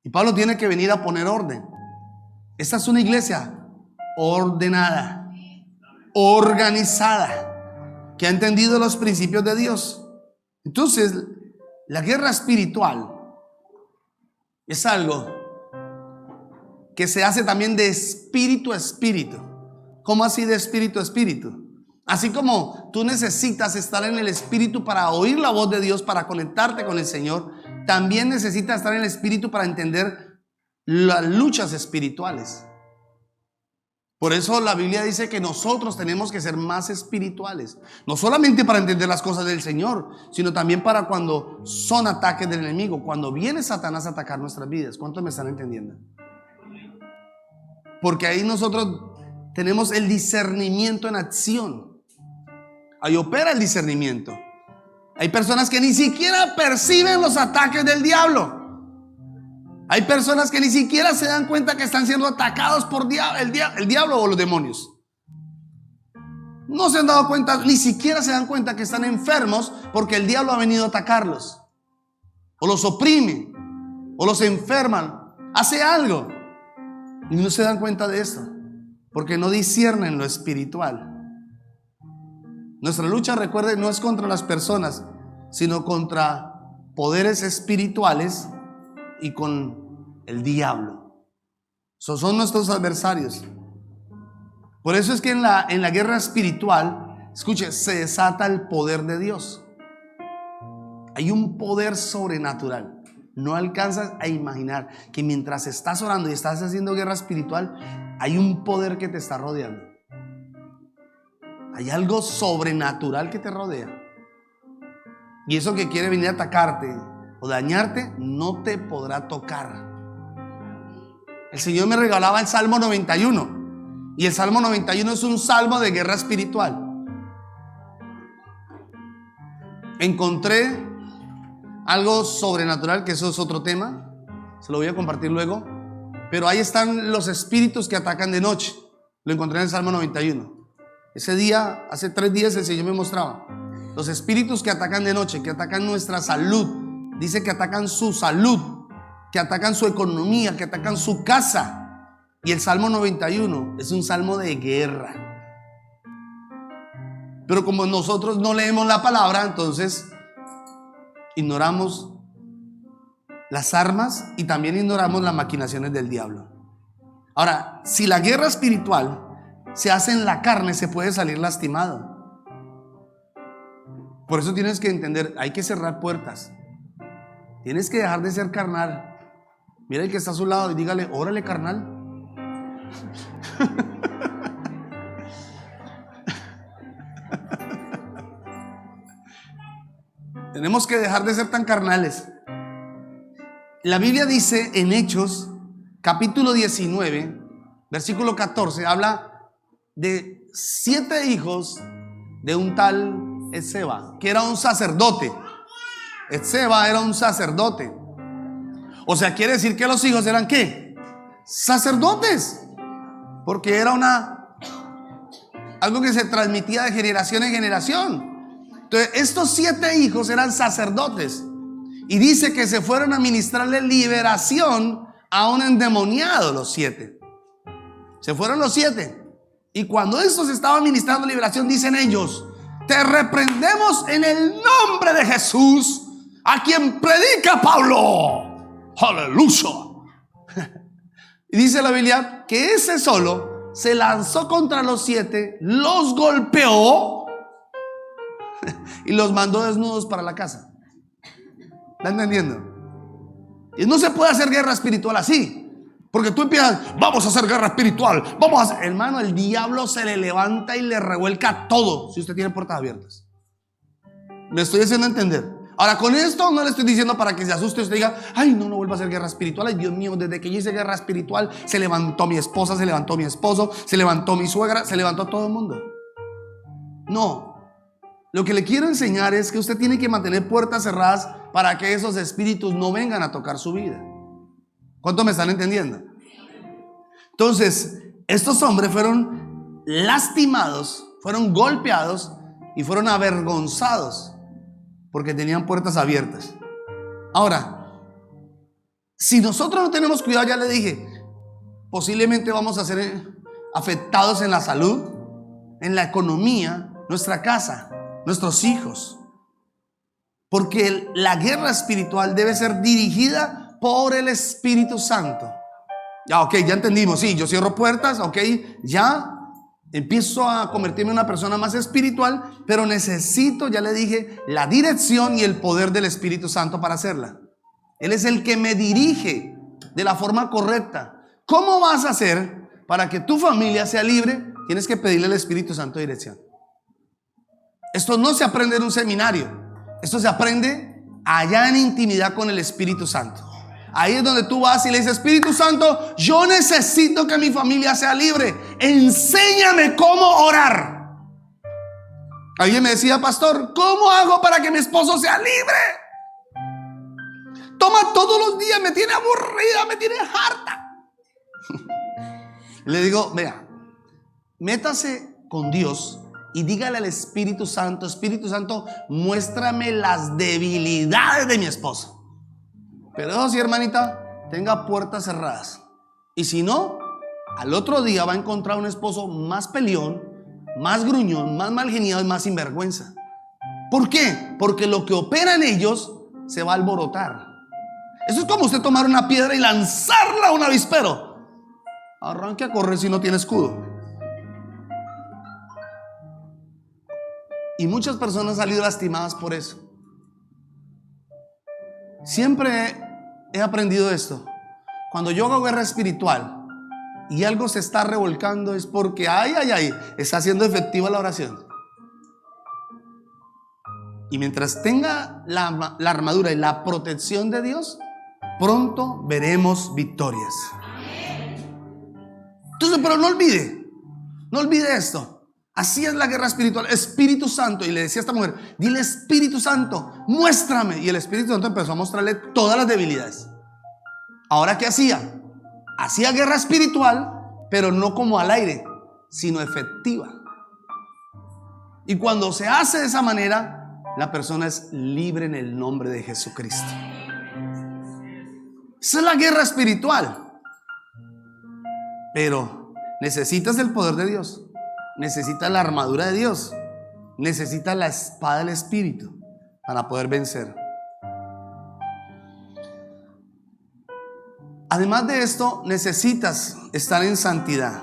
Y Pablo tiene que venir a poner orden. Esta es una iglesia ordenada, organizada, que ha entendido los principios de Dios. Entonces, la guerra espiritual es algo que se hace también de espíritu a espíritu. ¿Cómo así de espíritu a espíritu? Así como tú necesitas estar en el espíritu para oír la voz de Dios, para conectarte con el Señor, también necesitas estar en el espíritu para entender las luchas espirituales. Por eso la Biblia dice que nosotros tenemos que ser más espirituales. No solamente para entender las cosas del Señor, sino también para cuando son ataques del enemigo. Cuando viene Satanás a atacar nuestras vidas. ¿Cuántos me están entendiendo? Porque ahí nosotros tenemos el discernimiento en acción. Ahí opera el discernimiento. Hay personas que ni siquiera perciben los ataques del diablo. Hay personas que ni siquiera se dan cuenta que están siendo atacados por el diablo o los demonios. No se han dado cuenta, ni siquiera se dan cuenta que están enfermos porque el diablo ha venido a atacarlos. O los oprime, o los enferman, hace algo. Y no se dan cuenta de esto, porque no disciernen lo espiritual. Nuestra lucha, recuerden, no es contra las personas, sino contra poderes espirituales y con el diablo. Esos son nuestros adversarios. Por eso es que en la guerra espiritual, escuche, se desata el poder de Dios. Hay un poder sobrenatural. No alcanzas a imaginar que mientras estás orando y estás haciendo guerra espiritual, hay un poder que te está rodeando. Hay algo sobrenatural que te rodea. Y eso que quiere venir a atacarte o dañarte, no te podrá tocar. El Señor me regalaba el Salmo 91. Y el Salmo 91 es un salmo de guerra espiritual. Encontré algo sobrenatural, que eso es otro tema. Se lo voy a compartir luego. Pero ahí están los espíritus que atacan de noche. Lo encontré en el Salmo 91. Ese día, hace 3 días, el Señor me mostraba los espíritus que atacan de noche, que atacan nuestra salud. Dice que atacan su salud, que atacan su economía, que atacan su casa. Y el Salmo 91 es un salmo de guerra. Pero como nosotros no leemos la palabra, entonces ignoramos las armas y también ignoramos las maquinaciones del diablo. Ahora, si la guerra espiritual se hace en la carne, se puede salir lastimado. Por eso tienes que entender, hay que cerrar puertas. Tienes que dejar de ser carnal. Mira el que está a su lado y dígale, órale, carnal. Tenemos que dejar de ser tan carnales. La Biblia dice en Hechos, capítulo 19, versículo 14, habla de 7 hijos de un tal Esceva, que era un sacerdote. Esceva era un sacerdote. O sea, quiere decir que los hijos eran ¿qué? Sacerdotes. Porque era algo que se transmitía de generación en generación. Entonces, estos 7 hijos eran sacerdotes. Y dice que se fueron a ministrarle liberación a un endemoniado, los 7. Se fueron los 7. Y cuando estos estaban ministrando liberación, dicen ellos: te reprendemos en el nombre de Jesús, a quien predica Pablo. Aleluya. Y dice la Biblia que ese solo se lanzó contra los 7, los golpeó y los mandó desnudos para la casa. ¿Está entendiendo? Y no se puede hacer guerra espiritual así. Porque tú empiezas, vamos a hacer guerra espiritual, vamos a hacer... Hermano, el diablo se le levanta y le revuelca todo si usted tiene puertas abiertas. Me estoy haciendo entender. Ahora, con esto no le estoy diciendo para que se asuste y usted diga, ay, no vuelva a hacer guerra espiritual. Ay, Dios mío, desde que yo hice guerra espiritual se levantó mi esposa, se levantó mi esposo, se levantó mi suegra, se levantó todo el mundo. No. Lo que le quiero enseñar es que usted tiene que mantener puertas cerradas para que esos espíritus no vengan a tocar su vida. ¿Cuánto me están entendiendo? Entonces, estos hombres fueron lastimados, fueron golpeados y fueron avergonzados porque tenían puertas abiertas. Ahora, si nosotros no tenemos cuidado, ya le dije, posiblemente vamos a ser afectados en la salud, en la economía, nuestra casa, nuestros hijos. Porque la guerra espiritual debe ser dirigida por el Espíritu Santo. Ya, ok, ya entendimos. Sí, yo cierro puertas, ok, ya empiezo a convertirme en una persona más espiritual, pero necesito, ya le dije, la dirección y el poder del Espíritu Santo para hacerla. Él es el que me dirige de la forma correcta. ¿Cómo vas a hacer para que tu familia sea libre? Tienes que pedirle al Espíritu Santo dirección. Esto no se aprende en un seminario. Esto se aprende allá en intimidad con el Espíritu Santo. Ahí es donde tú vas y le dices, Espíritu Santo, yo necesito que mi familia sea libre. Enséñame cómo orar. Alguien me decía, pastor, ¿cómo hago para que mi esposo sea libre? Toma todos los días, me tiene aburrida, me tiene harta. Le digo, vea, métase con Dios y dígale al Espíritu Santo, muéstrame las debilidades de mi esposo. Pero sí, hermanita, tenga puertas cerradas. Y si no, al otro día va a encontrar un esposo más peleón, más gruñón, más malgeniado y más sinvergüenza. ¿Por qué? Porque lo que opera en ellos se va a alborotar. Eso es como usted tomar una piedra y lanzarla a un avispero. Arranque a correr si no tiene escudo. Y muchas personas han salido lastimadas por eso. Siempre he aprendido esto. Cuando yo hago guerra espiritual y algo se está revolcando, es porque está siendo efectiva la oración. Y mientras tenga la armadura y la protección de Dios, pronto veremos victorias. Entonces, pero no olvide esto. Así es la guerra espiritual. Espíritu Santo. Y le decía a esta mujer, dile: Espíritu Santo, muéstrame. Y el Espíritu Santo empezó a mostrarle todas las debilidades. Ahora, ¿qué hacía? Hacía guerra espiritual, pero no como al aire, sino efectiva. Y cuando se hace de esa manera, la persona es libre en el nombre de Jesucristo. Esa es la guerra espiritual. Pero necesitas el poder de Dios. Necesitas la armadura de Dios. Necesitas la espada del Espíritu para poder vencer. Además de esto, necesitas estar en santidad.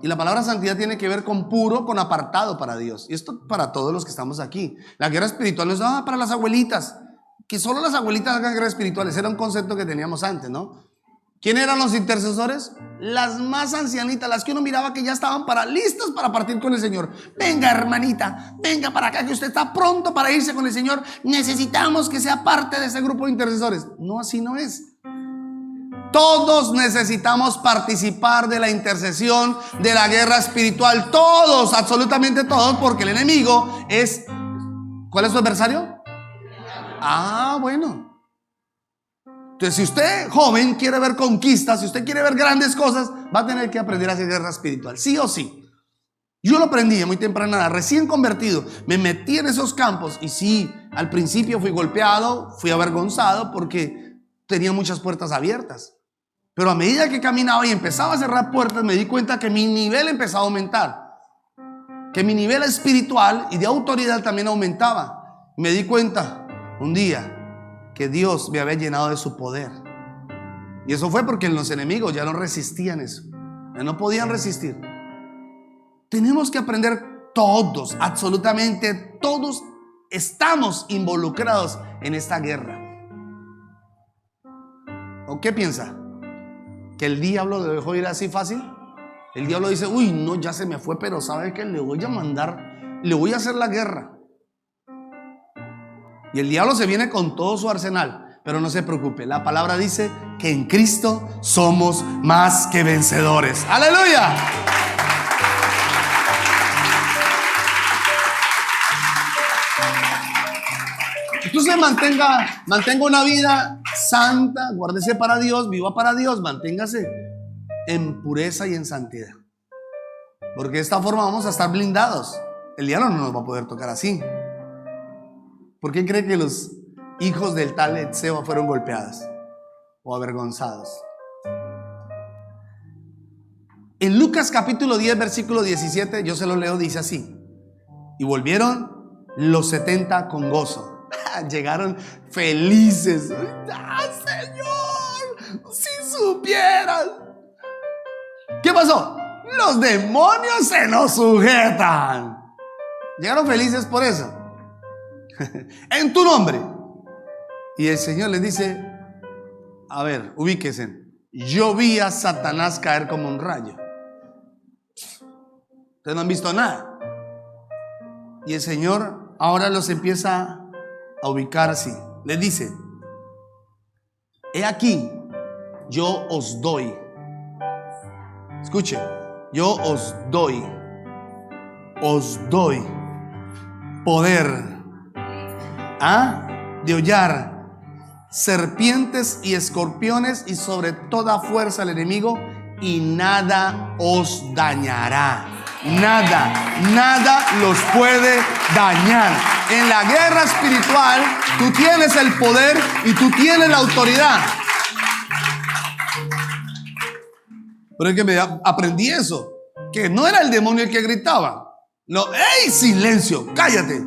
Y la palabra santidad tiene que ver con puro, con apartado para Dios. Y esto para todos los que estamos aquí. La guerra espiritual no es para las abuelitas. Que solo las abuelitas hagan guerra espiritual. Ese era un concepto que teníamos antes, ¿no? ¿Quién eran los intercesores? Las más ancianitas, las que uno miraba que ya estaban listas para partir con el Señor. Venga, hermanita, venga para acá, que usted está pronto para irse con el Señor. Necesitamos que sea parte de ese grupo de intercesores. No, así no es. Todos necesitamos participar de la intercesión, de la guerra espiritual. Todos, absolutamente todos, porque el enemigo es... ¿Cuál es su adversario? Bueno. Entonces, si usted, joven, quiere ver conquistas, si usted quiere ver grandes cosas, va a tener que aprender a hacer guerra espiritual, sí o sí. Yo lo aprendí a muy temprana edad, recién convertido. Me metí en esos campos y sí, al principio fui golpeado, fui avergonzado porque tenía muchas puertas abiertas. Pero a medida que caminaba y empezaba a cerrar puertas, me di cuenta que mi nivel empezaba a aumentar. Que mi nivel espiritual y de autoridad también aumentaba. Me di cuenta un día que Dios me había llenado de su poder. Y eso fue porque los enemigos ya no resistían eso. Ya no podían resistir. Tenemos que aprender todos, absolutamente todos estamos involucrados en esta guerra. ¿O qué piensa? ¿Que el diablo lo dejó ir así fácil? El diablo dice: uy, no, ya se me fue, pero ¿sabe qué? Le voy a mandar, le voy a hacer la guerra. Y el diablo se viene con todo su arsenal. Pero no se preocupe, la palabra dice que en Cristo somos más que vencedores. ¡Aleluya! Entonces mantenga una vida santa, guárdese para Dios, viva para Dios, manténgase en pureza y en santidad. Porque de esta forma vamos a estar blindados. El diablo no nos va a poder tocar así. ¿Por qué cree que los hijos del tal Etseba fueron golpeados o avergonzados? En Lucas capítulo 10 versículo 17, yo se lo leo, dice así: y volvieron los 70 con gozo. Llegaron felices. Señor, si supieras. ¿Qué pasó? Los demonios se nos sujetan. Llegaron felices por eso. En tu nombre. Y el Señor les dice: a ver, ubíquense. Yo vi a Satanás caer como un rayo. Ustedes no han visto nada. Y el Señor ahora los empieza a ubicar así. Les dice: he aquí, yo os doy. Escuche, yo os doy poder de hollar serpientes y escorpiones y sobre toda fuerza del enemigo, y nada os dañará. Nada los puede dañar. En la guerra espiritual tú tienes el poder y tú tienes la autoridad. Pero es que aprendí eso, que no era el demonio el que gritaba. No, ¡ey, silencio! ¡Cállate!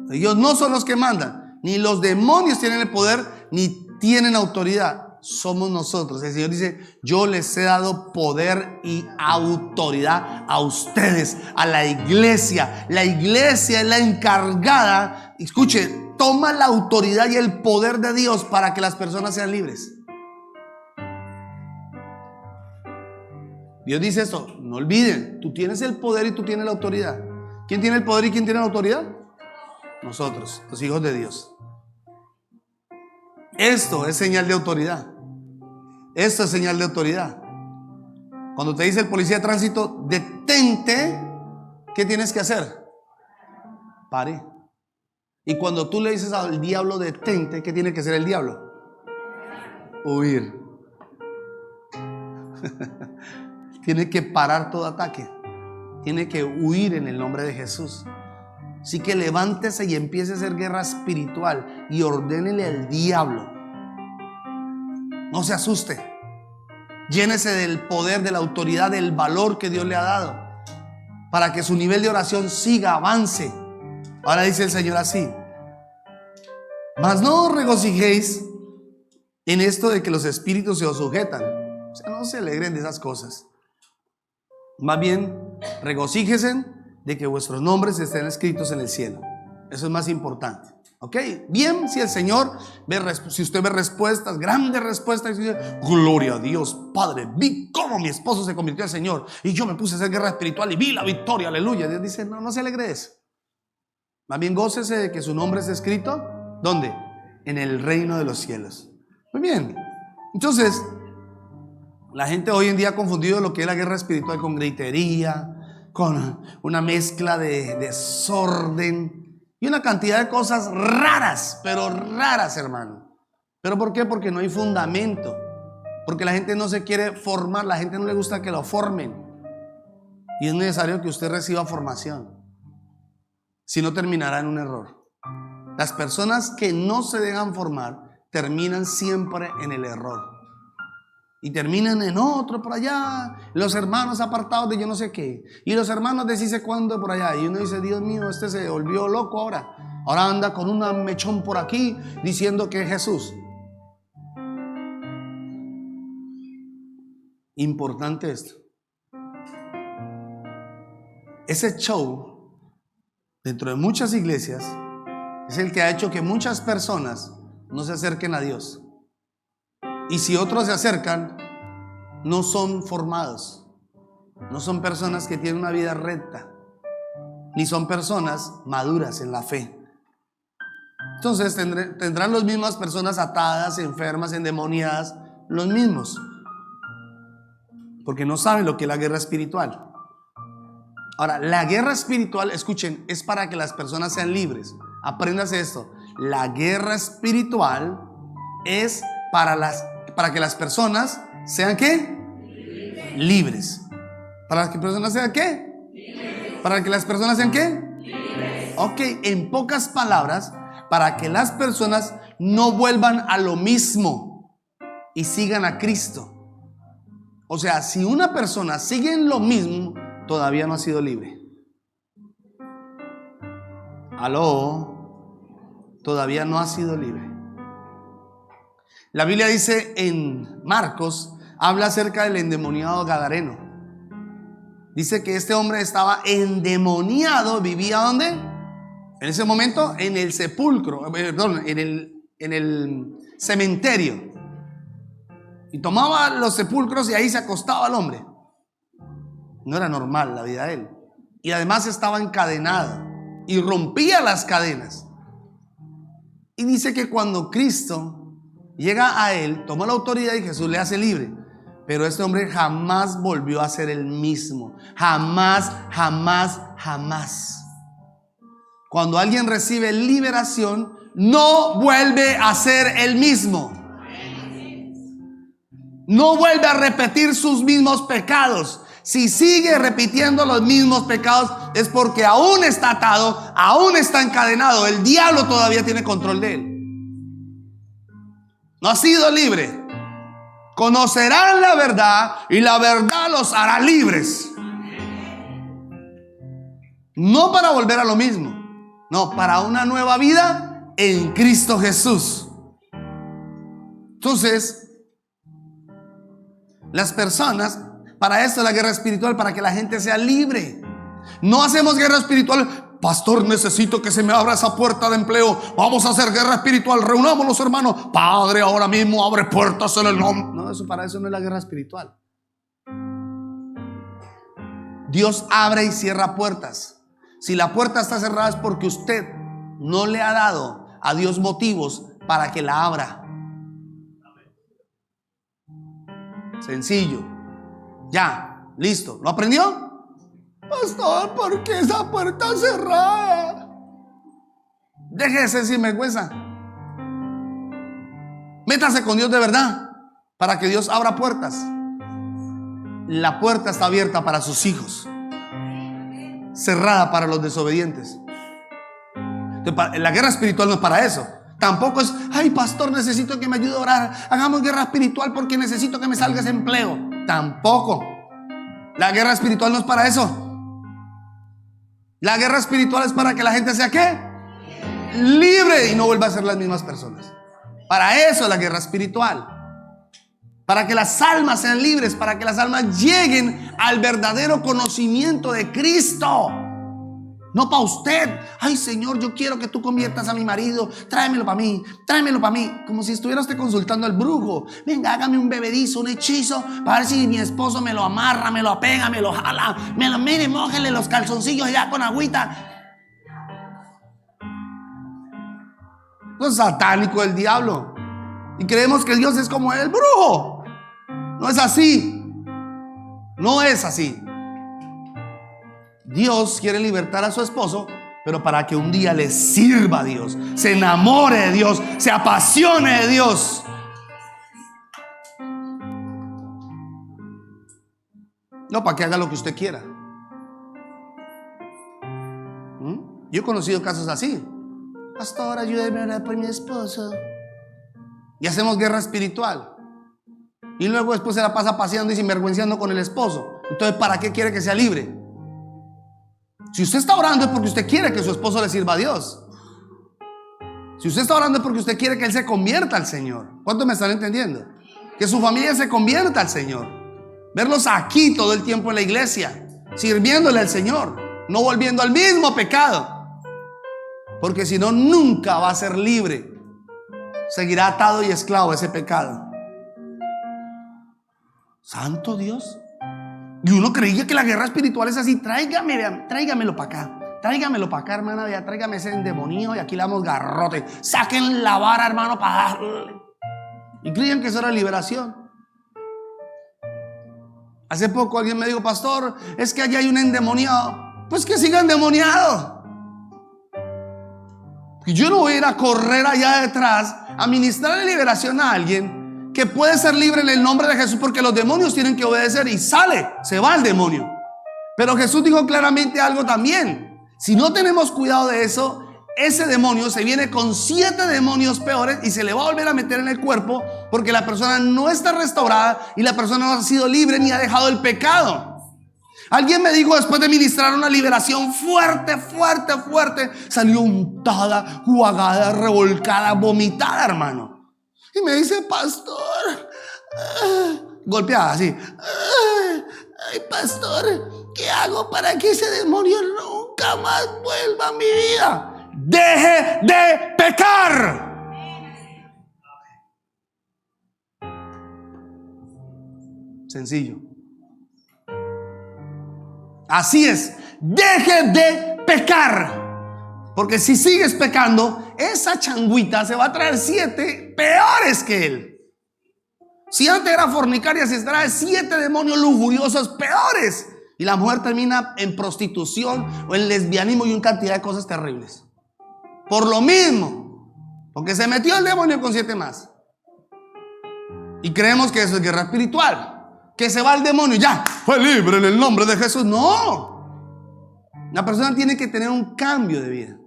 Ellos no son los que mandan. Ni los demonios tienen el poder, ni tienen autoridad. Somos nosotros. El Señor dice: yo les he dado poder y autoridad a ustedes, a la iglesia. La iglesia es la encargada, escuche, toma la autoridad y el poder de Dios para que las personas sean libres. Dios dice esto: no olviden, tú tienes el poder y tú tienes la autoridad. ¿Quién tiene el poder y quién tiene la autoridad? Nosotros, los hijos de Dios. Esto es señal de autoridad. Esto es señal de autoridad. Cuando te dice el policía de tránsito: detente, ¿qué tienes que hacer? Pare. Y cuando tú le dices al diablo: detente, ¿qué tiene que hacer el diablo? Huir. Tiene que parar todo ataque. Tiene que huir en el nombre de Jesús. Así que levántese y empiece a hacer guerra espiritual y ordénele al diablo: no se asuste. Llénese del poder, de la autoridad, del valor que Dios le ha dado, para que su nivel de oración siga, avance. Ahora dice el Señor así: mas no os regocijéis en esto de que los espíritus se os sujetan. O sea, no se alegren de esas cosas. Más bien, regocíjense de que vuestros nombres estén escritos en el cielo. Eso es más importante. ¿Ok? Bien, si el Señor ve, si usted ve respuestas, grandes respuestas, y dice: gloria a Dios, Padre, vi cómo mi esposo se convirtió al Señor y yo me puse a hacer guerra espiritual y vi la victoria, aleluya. Dios dice: no, no se alegre de eso. Más bien, gócese de que su nombre es escrito, ¿dónde? En el reino de los cielos. Muy bien. Entonces, la gente hoy en día ha confundido lo que es la guerra espiritual con gritería, con una mezcla de desorden y una cantidad de cosas raras, pero raras, hermano. ¿Pero por qué? Porque no hay fundamento. Porque la gente no se quiere formar, la gente no le gusta que lo formen. Y es necesario que usted reciba formación. Si no, terminará en un error. Las personas que no se dejan formar terminan siempre en el error. Y terminan en otro por allá, los hermanos apartados de yo no sé qué, y los hermanos de sí sé cuándo por allá. Y uno dice: Dios mío, este se volvió loco ahora. Ahora anda con un mechón por aquí diciendo que es Jesús. Importante esto. Ese show dentro de muchas iglesias es el que ha hecho que muchas personas no se acerquen a Dios. Y si otros se acercan, no son formados, no son personas que tienen una vida recta, ni son personas maduras en la fe. Entonces tendrán las mismas personas atadas, enfermas, endemoniadas, los mismos, porque no saben lo que es la guerra espiritual. Ahora, la guerra espiritual, escuchen, es para que las personas sean libres. Apréndase esto: la guerra espiritual es para que las personas sean ¿qué? Libres. ¿Para que las personas sean qué? Libres. ¿Para que las personas sean qué? Libres. Ok, en pocas palabras, para que las personas no vuelvan a lo mismo y sigan a Cristo. O sea, si una persona sigue en lo mismo, todavía no ha sido libre. Aló, todavía no ha sido libre. La Biblia dice en Marcos, habla acerca del endemoniado gadareno. Dice que este hombre estaba endemoniado. ¿Vivía dónde? En ese momento en el sepulcro, perdón, en el cementerio. Y tomaba los sepulcros y ahí se acostaba el hombre. No era normal la vida de él. Y además estaba encadenado y rompía las cadenas. Y dice que cuando Cristo llega a él, toma la autoridad y Jesús le hace libre. Pero este hombre jamás volvió a ser el mismo. Jamás, jamás, jamás. Cuando alguien recibe liberación, no vuelve a ser el mismo. No vuelve a repetir sus mismos pecados. Si sigue repitiendo los mismos pecados, es porque aún está atado, aún está encadenado. El diablo todavía tiene control de él. No ha sido libre. Conocerán la verdad y la verdad los hará libres. No para volver a lo mismo, no, para una nueva vida en Cristo Jesús. Entonces, las personas, para esto es la guerra espiritual, para que la gente sea libre. No hacemos guerra espiritual. Pastor, necesito que se me abra esa puerta de empleo. Vamos a hacer guerra espiritual. Reunámonos, hermanos. Padre, ahora mismo abre puertas en el nombre. No, eso, para eso no es la guerra espiritual. Dios abre y cierra puertas. Si la puerta está cerrada es porque usted no le ha dado a Dios motivos para que la abra. Sencillo. Ya, listo. ¿Lo aprendió? Pastor, ¿por qué esa puerta cerrada? Déjese sinvergüenza. Métase con Dios de verdad para que Dios abra puertas. La puerta está abierta para sus hijos, cerrada para los desobedientes. Entonces, la guerra espiritual no es para eso. Tampoco es, ay, pastor, necesito que me ayude a orar. Hagamos guerra espiritual porque necesito que me salga ese empleo. Tampoco. La guerra espiritual no es para eso. La guerra espiritual es para que la gente sea ¿qué? Libre y no vuelva a ser las mismas personas. Para eso es la guerra espiritual. Para que las almas sean libres, para que las almas lleguen al verdadero conocimiento de Cristo. No para usted. Ay, Señor, yo quiero que tú conviertas a mi marido. Tráemelo para mí, tráemelo para mí. Como si estuviera usted consultando al brujo. Venga, hágame un bebedizo, un hechizo, para ver si mi esposo me lo amarra, me lo apega, me lo jala. Mire, mójele los calzoncillos ya con agüita. Eso es satánico del diablo. Y creemos que Dios es como el brujo. No es así. No es así. Dios quiere libertar a su esposo, pero para que un día le sirva a Dios, se enamore de Dios, se apasione de Dios. No para que haga lo que usted quiera. Yo he conocido casos así. Pastor, ayúdeme a orar por mi esposo. Y hacemos guerra espiritual. Y luego después se la pasa paseando y sinvergüenciando con el esposo. Entonces, ¿para qué quiere que sea libre? Si usted está orando es porque usted quiere que su esposo le sirva a Dios. Si usted está orando es porque usted quiere que él se convierta al Señor. ¿Cuántos me están entendiendo? Que su familia se convierta al Señor. Verlos aquí todo el tiempo en la iglesia, sirviéndole al Señor, no volviendo al mismo pecado. Porque si no, nunca va a ser libre. Seguirá atado y esclavo a ese pecado. Santo Dios. Y uno creía que la guerra espiritual es así. Tráigamelo para acá. Tráigamelo para acá, hermana. Ya, tráigame ese demonio y aquí le damos garrote. Saquen la vara, hermano, para darle. Y creían que eso era liberación. Hace poco alguien me dijo, pastor, es que allá hay un endemoniado. Pues que siga endemoniado. Y yo no voy a ir a correr allá detrás a ministrarle liberación a alguien que puede ser libre en el nombre de Jesús, porque los demonios tienen que obedecer y se va el demonio. Pero Jesús dijo claramente algo también. Si no tenemos cuidado de eso, ese demonio se viene con 7 demonios peores y se le va a volver a meter en el cuerpo, porque la persona no está restaurada y la persona no ha sido libre ni ha dejado el pecado. Alguien me dijo después de ministrar una liberación fuerte, salió untada, jugada, revolcada, vomitada, hermano. Y me dice, pastor, golpeada así, ay, pastor, ¿qué hago para que ese demonio nunca más vuelva a mi vida? Deje de pecar. Sencillo. Así es, deje de pecar. Porque si sigues pecando, esa changuita se va a traer 7 peores que él. Si antes era fornicaria, se trae 7 demonios lujuriosos peores. Y la mujer termina en prostitución o en lesbianismo y una cantidad de cosas terribles. Por lo mismo, porque se metió el demonio con 7 más. Y creemos que eso es guerra espiritual, que se va el demonio y ya, fue libre en el nombre de Jesús. No. La persona tiene que tener un cambio de vida.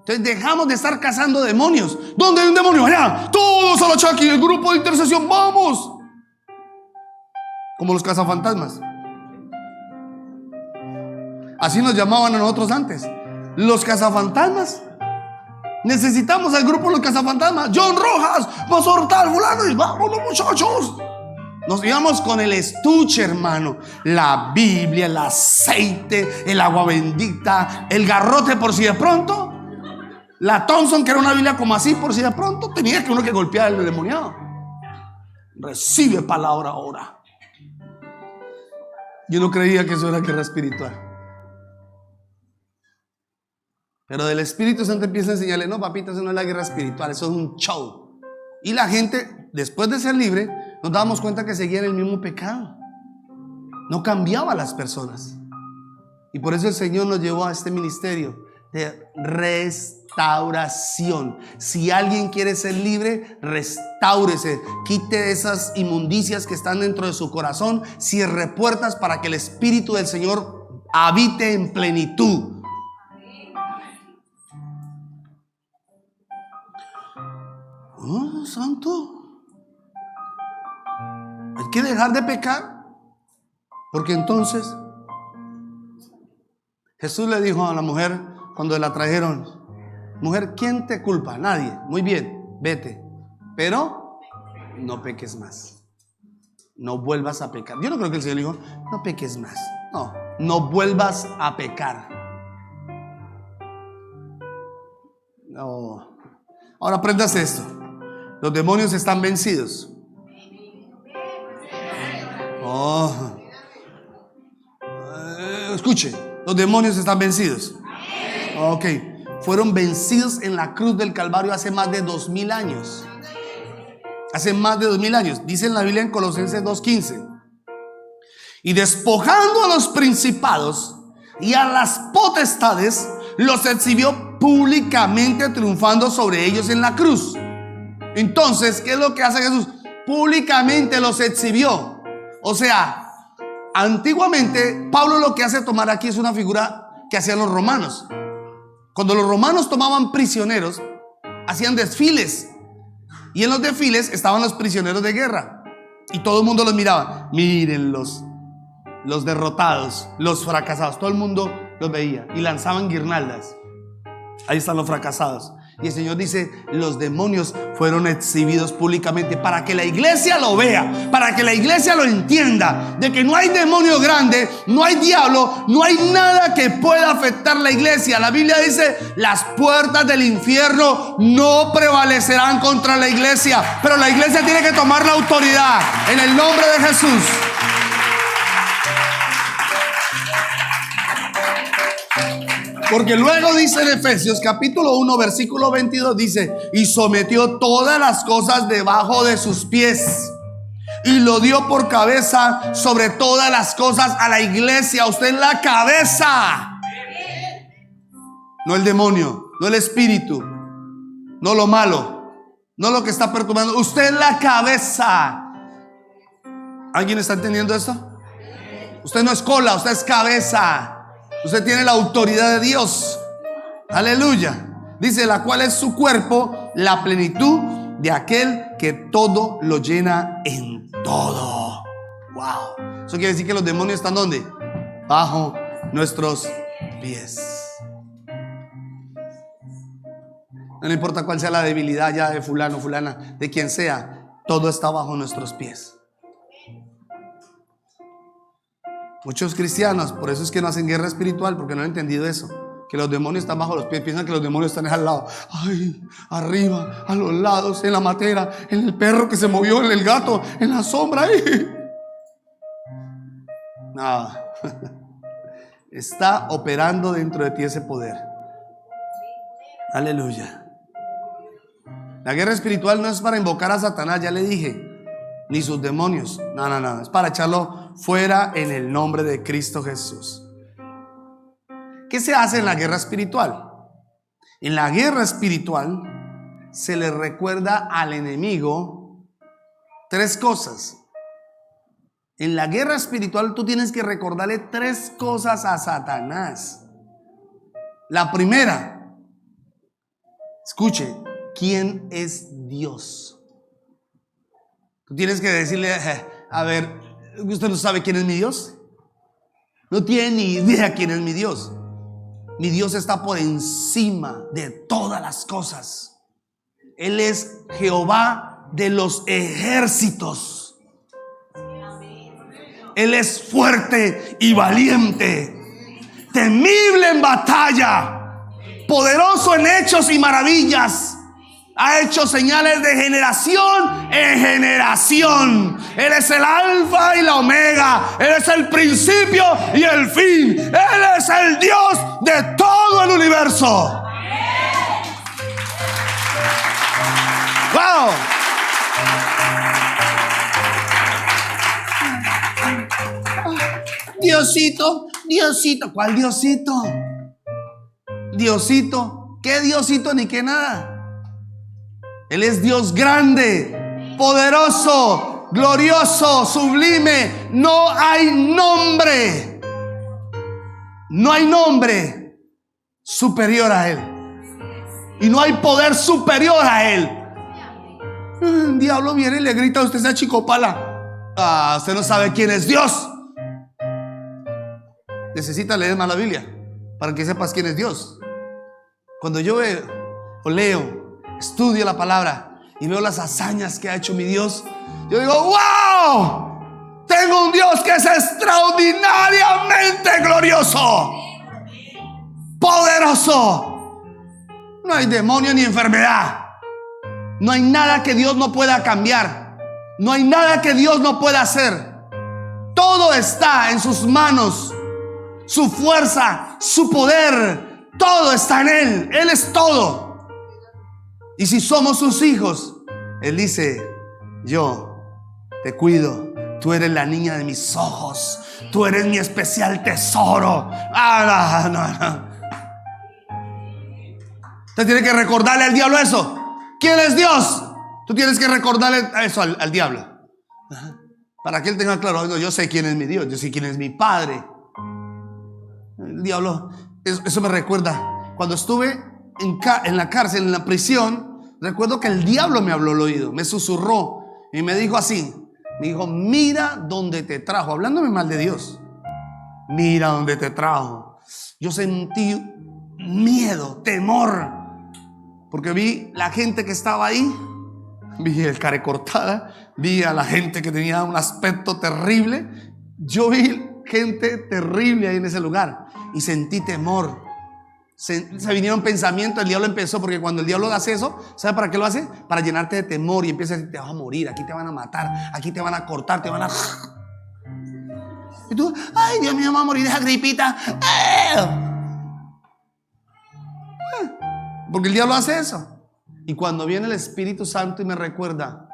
Entonces dejamos de estar cazando demonios. ¿Dónde hay un demonio? Allá. Todos a la Chaki, el grupo de intercesión, vamos. Como los cazafantasmas. Así nos llamaban a nosotros antes, los cazafantasmas. Necesitamos al grupo de los cazafantasmas. John Rojas, pastor tal, fulano, y vámonos muchachos. Nos íbamos con el estuche, hermano. La Biblia, el aceite, el agua bendita, el garrote por si de pronto. La Thompson, que era una Biblia como así, por si de pronto tenía que uno que golpear al demoniado. Recibe palabra ahora. Yo no creía que eso era guerra espiritual. Pero del Espíritu Santo empieza a enseñarle: no, papito, eso no es la guerra espiritual, eso es un show. Y la gente, después de ser libre, nos dábamos cuenta que seguían el mismo pecado. No cambiaba a las personas. Y por eso el Señor nos llevó a este ministerio de restauración. Si alguien quiere ser libre, restáurese. Quite esas inmundicias que están dentro de su corazón. Cierre puertas para que el Espíritu del Señor habite en plenitud. Oh, santo. Hay que dejar de pecar, porque entonces Jesús le dijo a la mujer cuando la trajeron: mujer, ¿quién te culpa? Nadie. Muy bien, vete, pero no peques más. No vuelvas a pecar. Yo no creo que el Señor le dijo: no peques más. No, no vuelvas a pecar. No. Ahora aprendas esto. Los demonios están vencidos. Oh. Escuche, los demonios están vencidos. Ok, fueron vencidos en la cruz del Calvario hace más de 2000 años. Hace más de 2000 años. Dice en la Biblia en Colosenses 2:15: y despojando a los principados y a las potestades, los exhibió públicamente, triunfando sobre ellos en la cruz. Entonces, ¿qué es lo que hace Jesús? Públicamente los exhibió. O sea, antiguamente Pablo lo que hace tomar aquí es una figura que hacían los romanos. Cuando los romanos tomaban prisioneros, hacían desfiles. Y en los desfiles estaban los prisioneros de guerra. Y todo el mundo los miraba. Mírenlos, los derrotados, los fracasados. Todo el mundo los veía y lanzaban guirnaldas. Ahí están los fracasados. Y el Señor dice: los demonios fueron exhibidos públicamente para que la iglesia lo vea, para que la iglesia lo entienda, de que no hay demonio grande, no hay diablo, no hay nada que pueda afectar la iglesia. La Biblia dice: las puertas del infierno no prevalecerán contra la iglesia. Pero la iglesia tiene que tomar la autoridad en el nombre de Jesús. Porque luego dice en Efesios capítulo 1 versículo 22, dice: y sometió todas las cosas debajo de sus pies y lo dio por cabeza sobre todas las cosas a la iglesia. Usted es la cabeza, no el demonio, no el espíritu, no lo malo, no lo que está perturbando. Usted es la cabeza. ¿Alguien está entendiendo esto? Usted no es cola, usted es cabeza. Usted tiene la autoridad de Dios. Aleluya. Dice: la cual es su cuerpo, la plenitud de aquel que todo lo llena en todo. Wow. Eso quiere decir que los demonios están ¿dónde? Bajo nuestros pies. No importa cuál sea la debilidad ya de fulano, fulana, de quien sea, todo está bajo nuestros pies. Muchos cristianos, por eso es que no hacen guerra espiritual, porque no han entendido eso, que los demonios están bajo los pies. Piensan que los demonios están al lado, ay, arriba, a los lados, en la matera, en el perro que se movió, en el gato, en la sombra. Ay. Nada. Está operando dentro de ti ese poder. Aleluya. La guerra espiritual no es para invocar a Satanás, ya le dije, ni sus demonios. No, es para echarlo fuera en el nombre de Cristo Jesús. ¿Qué se hace en la guerra espiritual? En la guerra espiritual se le recuerda al enemigo 3 cosas. En la guerra espiritual tú tienes que recordarle 3 cosas a Satanás. La primera, escuche, ¿quién es Dios? Tú tienes que decirle: a ver, ¿usted no sabe quién es mi Dios? No tiene ni idea quién es mi Dios. Mi Dios está por encima de todas las cosas. Él es Jehová de los ejércitos. Él es fuerte y valiente, temible en batalla, poderoso en hechos y maravillas. Ha hecho señales de generación en generación. Él es el alfa y la omega. Él es el principio y el fin. Él es el Dios de todo el universo. ¡Wow! Diosito, Diosito. ¿Cuál Diosito? Diosito. ¿Qué Diosito ni qué nada? Él es Dios grande, poderoso, glorioso, sublime. No hay nombre. No hay nombre superior a Él. Y no hay poder superior a Él. El diablo viene y le grita a usted, esa chicopala. Usted no sabe quién es Dios. Necesita leer más la Biblia para que sepas quién es Dios. Cuando yo veo o leo, estudio la palabra y veo las hazañas que ha hecho mi Dios, yo digo, ¡wow! Tengo un Dios que es extraordinariamente glorioso, poderoso. No hay demonio ni enfermedad. No hay nada que Dios no pueda cambiar. No hay nada que Dios no pueda hacer. Todo está en sus manos. Su fuerza, su poder, todo está en Él. Él es todo. Y si somos sus hijos, Él dice, yo te cuido. Tú eres la niña de mis ojos. Tú eres mi especial tesoro. No. Usted tiene que recordarle al diablo eso. ¿Quién es Dios? Tú tienes que recordarle eso al diablo. Para que él tenga claro, yo sé quién es mi Dios. Yo sé quién es mi Padre. El diablo, eso me recuerda cuando estuve en la cárcel, en la prisión. Recuerdo que el diablo me habló al oído, me susurró y me dijo así. Me dijo, mira dónde te trajo, hablándome mal de Dios. Mira dónde te trajo. Yo sentí miedo, temor, porque vi la gente que estaba ahí. Vi el cara cortada, vi a la gente que tenía un aspecto terrible. Yo vi gente terrible ahí en ese lugar y sentí temor. Se vinieron pensamientos. El diablo empezó, porque cuando el diablo hace eso, ¿sabe para qué lo hace? Para llenarte de temor y empieza a decir, te vas a morir, aquí te van a matar, aquí te van a cortar, te van a... Y tú, ay Dios mío, me voy a morir de esa gripita. Porque el diablo hace eso. Y cuando viene el Espíritu Santo y me recuerda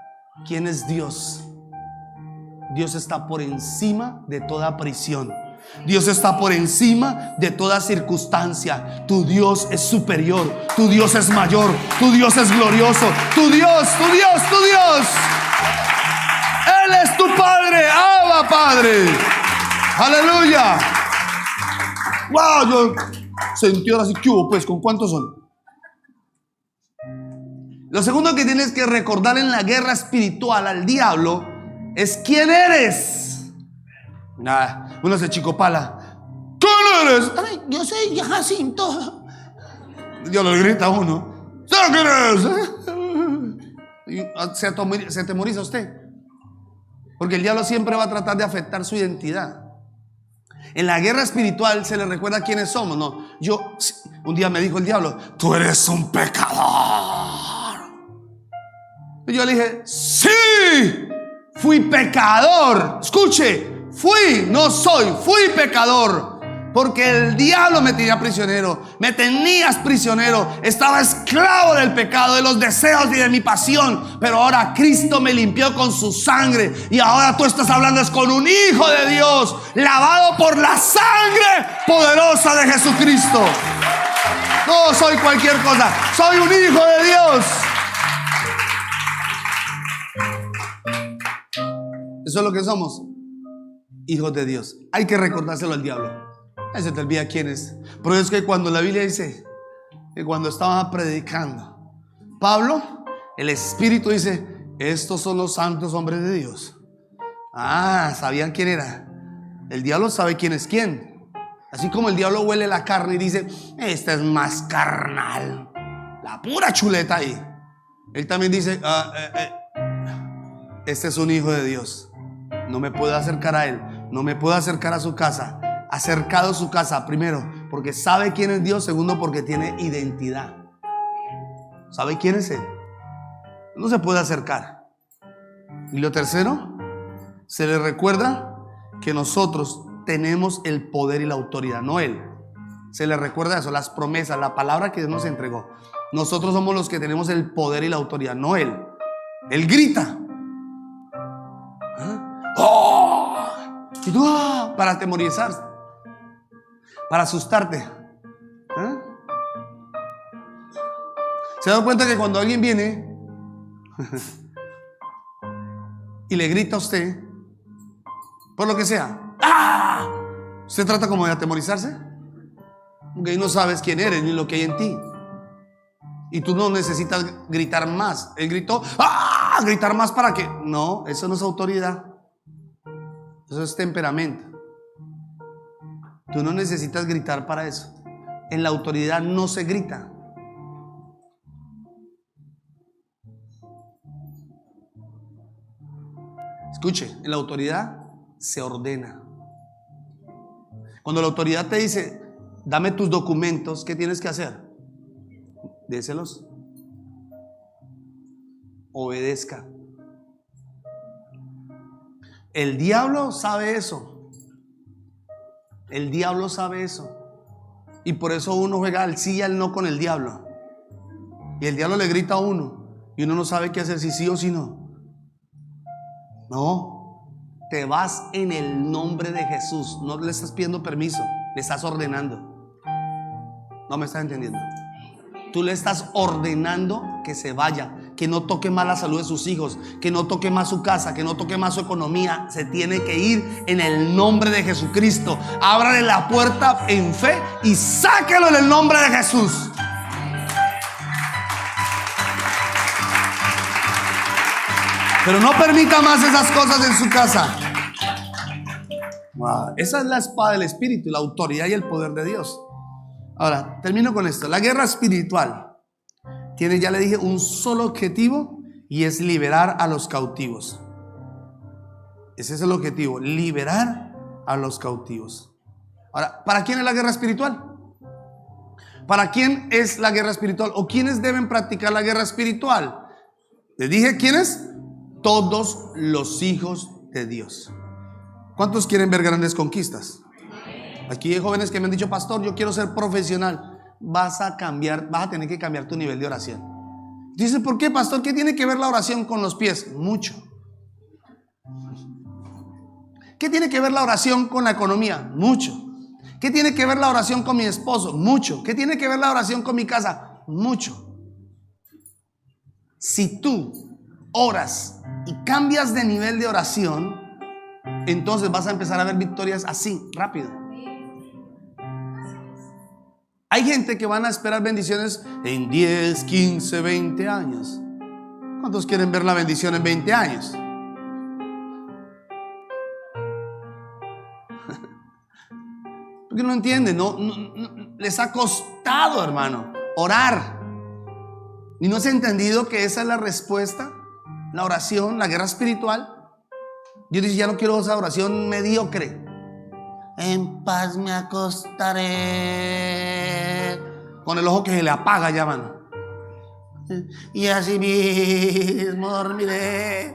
quién es Dios, Dios está por encima de toda prisión. Dios está por encima de toda circunstancia. Tu Dios es superior. Tu Dios es mayor. Tu Dios es glorioso. Tu Dios. Él es tu Padre. Abba, Padre. Aleluya. Wow, yo sentí ahora así. ¿Qué hubo? Pues, ¿con cuántos son? Lo segundo que tienes que recordar en la guerra espiritual al diablo es quién eres. Nada, uno se chicopala. ¿Quién eres? Ay, yo soy Jacinto. Dios le grita a uno. ¿Sabes quién eres? Y se atemoriza usted. Porque el diablo siempre va a tratar de afectar su identidad. En la guerra espiritual se le recuerda quiénes somos. No, un día me dijo el diablo, tú eres un pecador. Y yo le dije, sí, fui pecador. Escuche, fui pecador. Porque el diablo me tenía prisionero. Me tenías prisionero. Estaba esclavo del pecado, de los deseos y de mi pasión. Pero ahora Cristo me limpió con su sangre. Y ahora tú estás hablando es con un hijo de Dios, lavado por la sangre poderosa de Jesucristo. No soy cualquier cosa, soy un hijo de Dios. Eso es lo que somos, hijos de Dios. Hay que recordárselo al diablo. Ahí se te olvida quién es. Pero es que cuando la Biblia dice que cuando estaba predicando Pablo, el Espíritu dice, estos son los santos hombres de Dios. Sabían quién era. El diablo sabe quién es quién. Así como el diablo huele la carne y dice, esta es más carnal, la pura chuleta ahí. Él también dice, este es un hijo de Dios. No me puedo acercar a él, no me puedo acercar a su casa. Acercado a su casa, primero, porque sabe quién es Dios. Segundo, porque tiene identidad. ¿Sabe quién es él? No se puede acercar. Y lo tercero, se le recuerda que nosotros tenemos el poder y la autoridad, no él. Se le recuerda eso, las promesas, la palabra que Dios nos entregó. Nosotros somos los que tenemos el poder y la autoridad, no él. Él grita. ¡Oh! Y tú, para atemorizarse, para asustarte. ¿Se da cuenta que cuando alguien viene y le grita a usted, por lo que sea, usted trata como de atemorizarse? Porque no sabes quién eres ni lo que hay en ti. Y tú no necesitas gritar más. Él gritó, gritar más para qué. No, eso no es autoridad. Eso es temperamento. Tú no necesitas gritar para eso. En la autoridad no se grita. Escuche, en la autoridad se ordena. Cuando la autoridad te dice, dame tus documentos, ¿qué tienes que hacer? Déselos. Obedezca. El diablo sabe eso. El diablo sabe eso. Y por eso uno juega al sí y al no con el diablo. Y el diablo le grita a uno y uno no sabe qué hacer, si sí o si no. No, te vas en el nombre de Jesús. No le estás pidiendo permiso, le estás ordenando. No me estás entendiendo. Tú le estás ordenando que se vaya, que no toque más la salud de sus hijos, que no toque más su casa, que no toque más su economía. Se tiene que ir en el nombre de Jesucristo. Ábrale la puerta en fe y sáquelo en el nombre de Jesús. Pero no permita más esas cosas en su casa. Esa es la espada del Espíritu, la autoridad y el poder de Dios. Ahora, termino con esto. La guerra espiritual tiene, ya le dije, un solo objetivo, y es liberar a los cautivos. Ese es el objetivo, liberar a los cautivos. Ahora, ¿para quién es la guerra espiritual? ¿Para quién es la guerra espiritual? ¿O quiénes deben practicar la guerra espiritual? Les dije, ¿quiénes? Todos los hijos de Dios. ¿Cuántos quieren ver grandes conquistas? Aquí hay jóvenes que me han dicho, pastor, yo quiero ser profesional. Vas a tener que cambiar tu nivel de oración. Dice, ¿por qué, pastor? ¿Qué tiene que ver la oración con los pies? Mucho. ¿Qué tiene que ver la oración con la economía? Mucho. ¿Qué tiene que ver la oración con mi esposo? Mucho. ¿Qué tiene que ver la oración con mi casa? Mucho. Si tú oras y cambias de nivel de oración, entonces vas a empezar a ver victorias así, rápido. Hay gente que van a esperar bendiciones en 10, 15, 20 años. ¿Cuántos quieren ver la bendición en 20 años? Porque no entienden, no, les ha costado, hermano, orar. Y no se ha entendido que esa es la respuesta, la oración, la guerra espiritual. Dios dice, ya no quiero esa oración mediocre. En paz me acostaré, con el ojo que se le apaga ya, mano. Y así mismo dormiré.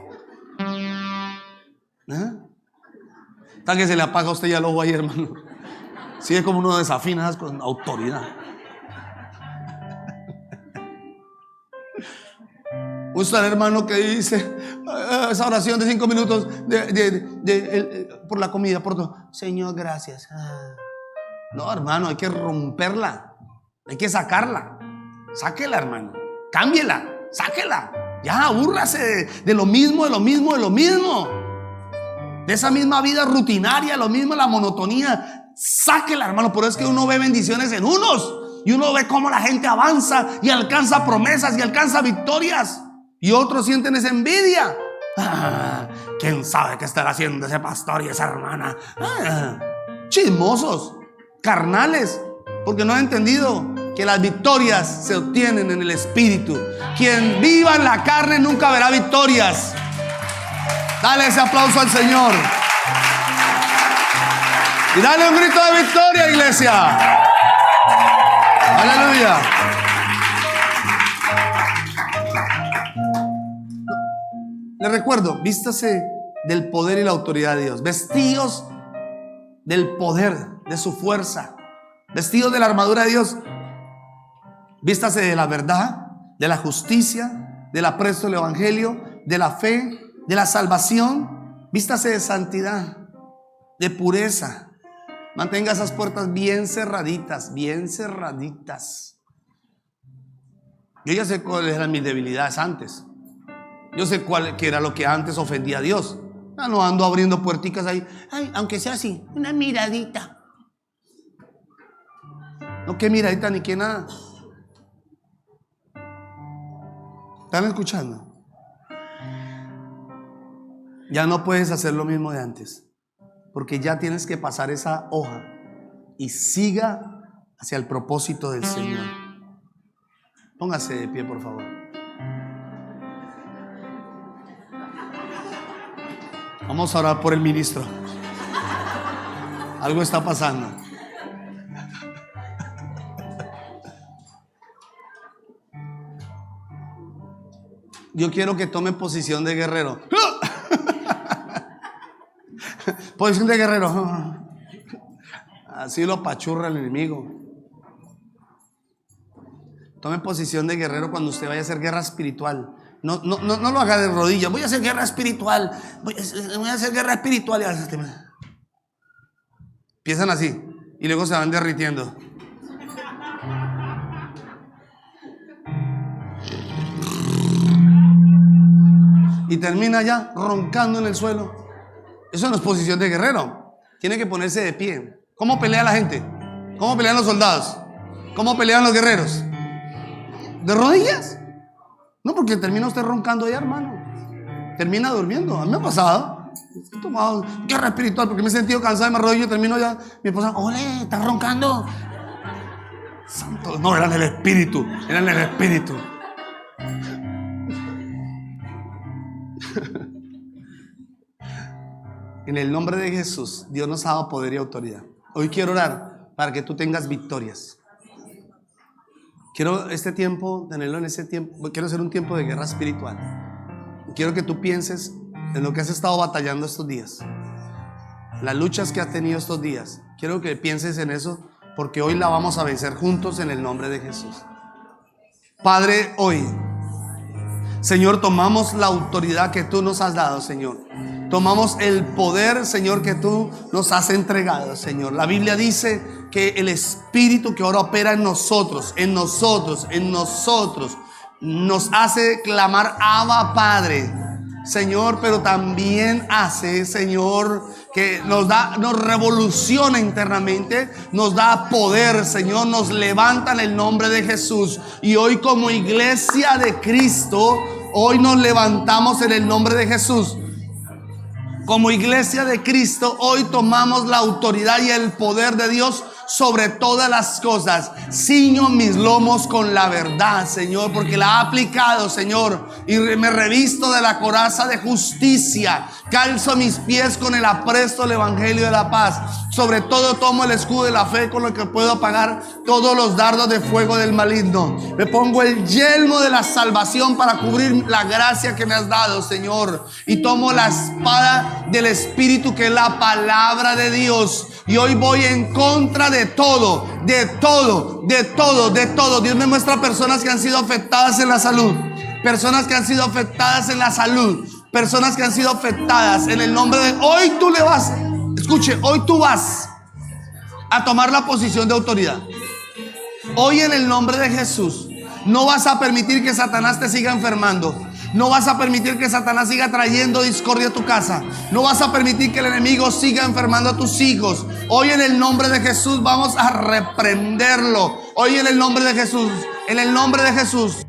Hasta que se le apaga a usted ya el ojo ahí, hermano. Sí, es como uno desafina con autoridad. Usted, hermano, que dice esa oración de 5 minutos por la comida, por todo. Señor, gracias. No, hermano, hay que romperla. Hay que sacarla. Sáquela, hermano. Cámbiela. Sáquela. Ya, abúrrase de lo mismo, de lo mismo, de lo mismo. De esa misma vida rutinaria, lo mismo, la monotonía. Sáquela, hermano. Por eso es que uno ve bendiciones en unos. Y uno ve cómo la gente avanza y alcanza promesas y alcanza victorias. Y otros sienten esa envidia. ¿Quién sabe qué estará haciendo ese pastor y esa hermana? Chismosos. carnales, porque no han entendido que las victorias se obtienen en el Espíritu. Quien viva en la carne nunca verá victorias. Dale ese aplauso al Señor. Y dale un grito de victoria, iglesia. Aleluya. Les recuerdo, vístase del poder y la autoridad de Dios. Vestidos del poder, de su fuerza. Vestidos de la armadura de Dios. Vístase de la verdad, de la justicia, del apresto del evangelio, de la fe, de la salvación. Vístase de santidad, de pureza. Mantenga esas puertas bien cerraditas, bien cerraditas. Yo ya sé cuáles eran mis debilidades antes. Yo sé qué era lo que antes ofendía a Dios. Ya no ando abriendo puerticas ahí. Ay, aunque sea así, una miradita. No, qué miradita ni qué nada. ¿Están escuchando? Ya no puedes hacer lo mismo de antes, porque ya tienes que pasar esa hoja y siga hacia el propósito del Señor. Póngase de pie, por favor. Vamos a orar por el ministro. Algo está pasando. Yo quiero que tome posición de guerrero. Posición de guerrero. Así lo apachurra el enemigo. Tome posición de guerrero cuando usted vaya a hacer guerra espiritual. No lo haga de rodillas. Voy a hacer guerra espiritual. Voy a hacer guerra espiritual. Empiezan así y luego se van derritiendo. Y termina ya roncando en el suelo. Eso no es posición de guerrero. Tiene que ponerse de pie. ¿Cómo pelea la gente? ¿Cómo pelean los soldados? ¿Cómo pelean los guerreros? ¿De rodillas? No, porque termina usted roncando allá, hermano. Termina durmiendo. A mí me ha pasado. He tomado guerra espiritual porque me he sentido cansado y me arrodillo y termino ya. Mi esposa, ole, ¿estás roncando? Santo, no, era en el espíritu. Era en el espíritu. En el nombre de Jesús, Dios nos ha dado poder y autoridad. Hoy quiero orar para que tú tengas victorias. Quiero este tiempo, tenerlo en ese tiempo. Quiero hacer un tiempo de guerra espiritual. Quiero que tú pienses en lo que has estado batallando estos días, las luchas que has tenido estos días. Quiero que pienses en eso, porque hoy la vamos a vencer juntos en el nombre de Jesús. Padre, hoy, Señor, tomamos la autoridad que tú nos has dado, Señor. Tomamos el poder, Señor, que tú nos has entregado, Señor. La Biblia dice que el Espíritu que ahora opera en nosotros, nos hace clamar Abba, Padre, Señor, pero también hace, Señor, que nos revoluciona internamente, nos da poder, Señor, nos levanta en el nombre de Jesús. Y hoy, como iglesia de Cristo, hoy nos levantamos en el nombre de Jesús. Como iglesia de Cristo, hoy tomamos la autoridad y el poder de Dios sobre todas las cosas. Ciño mis lomos con la verdad, Señor, porque la ha aplicado, Señor, y me revisto de la coraza de justicia. Calzo mis pies con el apresto del evangelio de la paz. Sobre todo tomo el escudo de la fe, con lo que puedo apagar todos los dardos de fuego del maligno. Me pongo el yelmo de la salvación para cubrir la gracia que me has dado, Señor. Y tomo la espada del Espíritu, que es la palabra de Dios. Y hoy voy en contra de todo. Dios me muestra personas que han sido afectadas en la salud. Personas que han sido afectadas en la salud. Personas que han sido afectadas en el nombre de... Hoy tú le vas... Escuche, hoy tú vas a tomar la posición de autoridad. Hoy, en el nombre de Jesús, no vas a permitir que Satanás te siga enfermando. No vas a permitir que Satanás siga trayendo discordia a tu casa. No vas a permitir que el enemigo siga enfermando a tus hijos. Hoy, en el nombre de Jesús, vamos a reprenderlo. Hoy, en el nombre de Jesús, en el nombre de Jesús.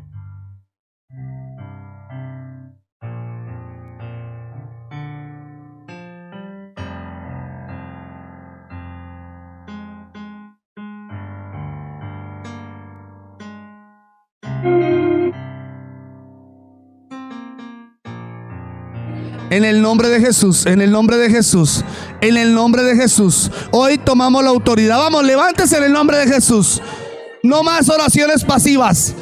En el nombre de Jesús, en el nombre de Jesús, en el nombre de Jesús. Hoy tomamos la autoridad. Vamos, levántese en el nombre de Jesús. No más oraciones pasivas.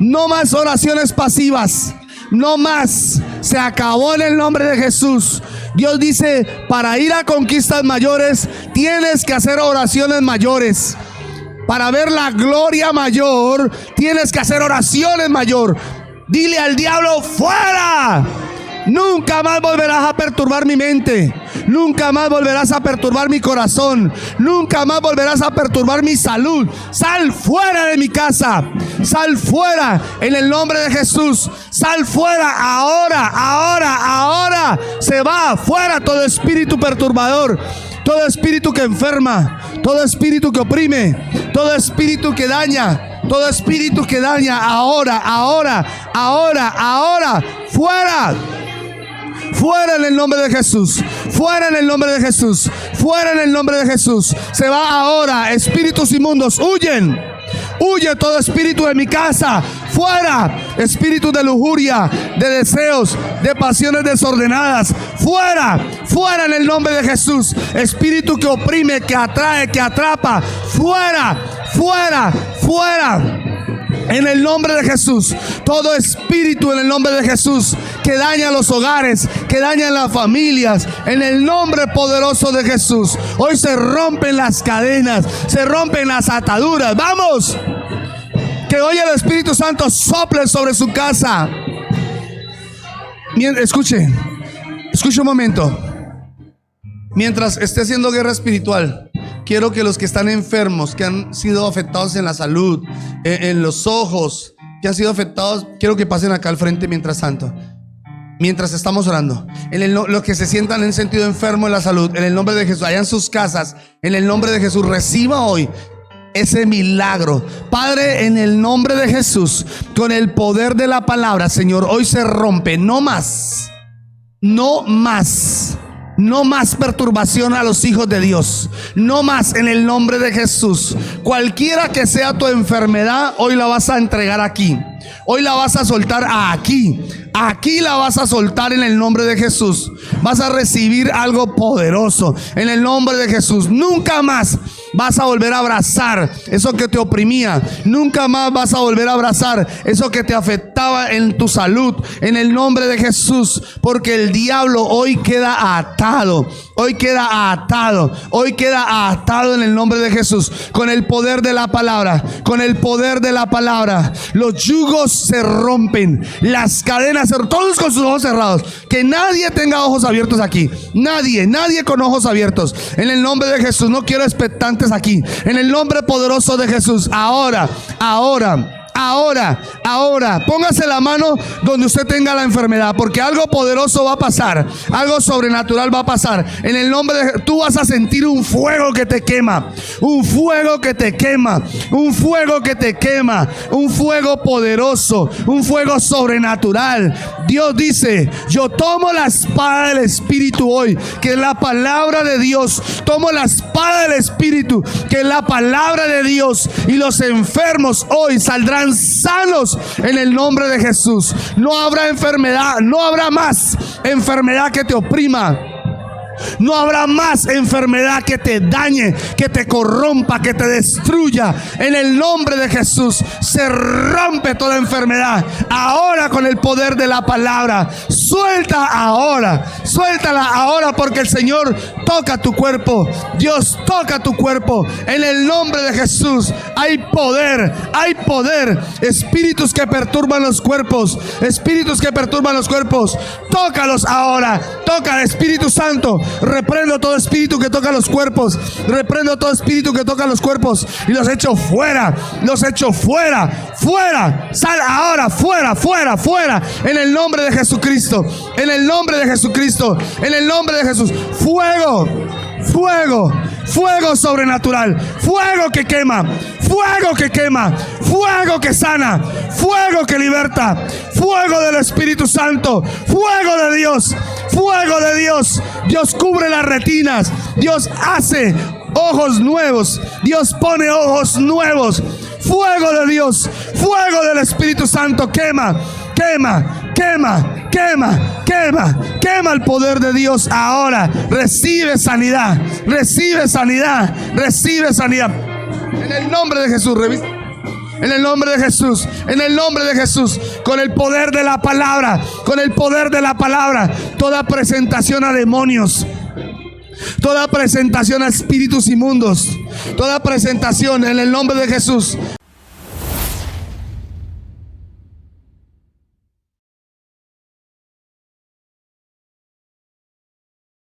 No más oraciones pasivas. No más. Se acabó en el nombre de Jesús. Dios dice, para ir a conquistas mayores, tienes que hacer oraciones mayores. Para ver la gloria mayor, tienes que hacer oraciones mayor. Dile al diablo, fuera. Nunca más volverás a perturbar mi mente. Nunca más volverás a perturbar mi corazón. Nunca más volverás a perturbar mi salud. Sal fuera de mi casa. Sal fuera en el nombre de Jesús. Sal fuera ahora, ahora, ahora. Se va fuera todo espíritu perturbador. Todo espíritu que enferma. Todo espíritu que oprime. Todo espíritu que daña. Todo espíritu que daña. Ahora, ahora, ahora, ahora. Fuera. Fuera en el nombre de Jesús. Fuera en el nombre de Jesús. Fuera en el nombre de Jesús. Se va ahora. Espíritus inmundos, huyen. Huye todo espíritu de mi casa. Fuera. Espíritu de lujuria, de deseos, de pasiones desordenadas. Fuera. Fuera en el nombre de Jesús. Espíritu que oprime, que atrae, que atrapa. Fuera. Fuera. Fuera. En el nombre de Jesús. Todo espíritu en el nombre de Jesús que daña los hogares, que daña las familias, en el nombre poderoso de Jesús. Hoy se rompen las cadenas, se rompen las ataduras. Vamos. Que hoy el Espíritu Santo sople sobre su casa. Escuche un momento. Mientras esté haciendo guerra espiritual, quiero que los que están enfermos, que han sido afectados en la salud, en los ojos, que han sido afectados, quiero que pasen acá al frente mientras tanto. Mientras estamos orando, los que se sientan en sentido enfermo en la salud, en el nombre de Jesús, allá en sus casas, en el nombre de Jesús, reciba hoy ese milagro. Padre, en el nombre de Jesús, con el poder de la palabra, Señor, hoy se rompe. No más. No más. No más perturbación a los hijos de Dios. No más en el nombre de Jesús. Cualquiera que sea tu enfermedad, hoy la vas a entregar aquí. Hoy la vas a soltar aquí. Aquí la vas a soltar en el nombre de Jesús. Vas a recibir algo poderoso en el nombre de Jesús. Nunca más vas a volver a abrazar eso que te oprimía. Nunca más vas a volver a abrazar eso que te afectaba en tu salud, en el nombre de Jesús. Porque el diablo hoy queda atado. Hoy queda atado. Hoy queda atado en el nombre de Jesús. Con el poder de la palabra. Con el poder de la palabra. Los yugos se rompen. Las cadenas, todos con sus ojos cerrados. Que nadie tenga ojos abiertos aquí. Nadie con ojos abiertos. En el nombre de Jesús. No quiero expectantes aquí. En el nombre poderoso de Jesús. Ahora. Póngase la mano donde usted tenga la enfermedad, porque algo poderoso va a pasar. Algo sobrenatural va a pasar. En el nombre de tú vas a sentir un fuego que te quema. Un fuego que te quema. Un fuego que te quema. Un fuego poderoso. Un fuego sobrenatural. Dios dice: yo tomo la espada del Espíritu hoy, que es la palabra de Dios. Tomo la espada del Espíritu, que es la palabra de Dios, y los enfermos hoy saldrán sanos en el nombre de Jesús. No habrá enfermedad, no habrá más enfermedad que te oprima. No habrá más enfermedad que te dañe, que te corrompa, que te destruya. En el nombre de Jesús se rompe toda enfermedad. Ahora, con el poder de la palabra, suelta ahora, suéltala ahora, porque el Señor toca tu cuerpo. Dios toca tu cuerpo. En el nombre de Jesús hay poder, hay poder. Espíritus que perturban los cuerpos, espíritus que perturban los cuerpos, tócalos ahora. Toca, Espíritu Santo. Reprendo todo espíritu que toca los cuerpos. Reprendo todo espíritu que toca los cuerpos y los echo fuera. Los echo fuera. Fuera. Sal ahora. Fuera, fuera, fuera. En el nombre de Jesucristo. En el nombre de Jesucristo. En el nombre de Jesús. Fuego. Fuego. Fuego sobrenatural. Fuego que quema. Fuego que quema. Fuego que sana. Fuego que liberta. Fuego del Espíritu Santo. Fuego de Dios. Fuego de Dios. Dios cubre las retinas. Dios hace ojos nuevos. Dios pone ojos nuevos. Fuego de Dios. Fuego del Espíritu Santo. Quema. Quema. Quema. quema el poder de Dios ahora. Recibe sanidad, recibe sanidad, recibe sanidad. En el nombre de Jesús, revisa. En el nombre de Jesús, en el nombre de Jesús, con el poder de la palabra, con el poder de la palabra, toda presentación a demonios, toda presentación a espíritus inmundos, toda presentación en el nombre de Jesús.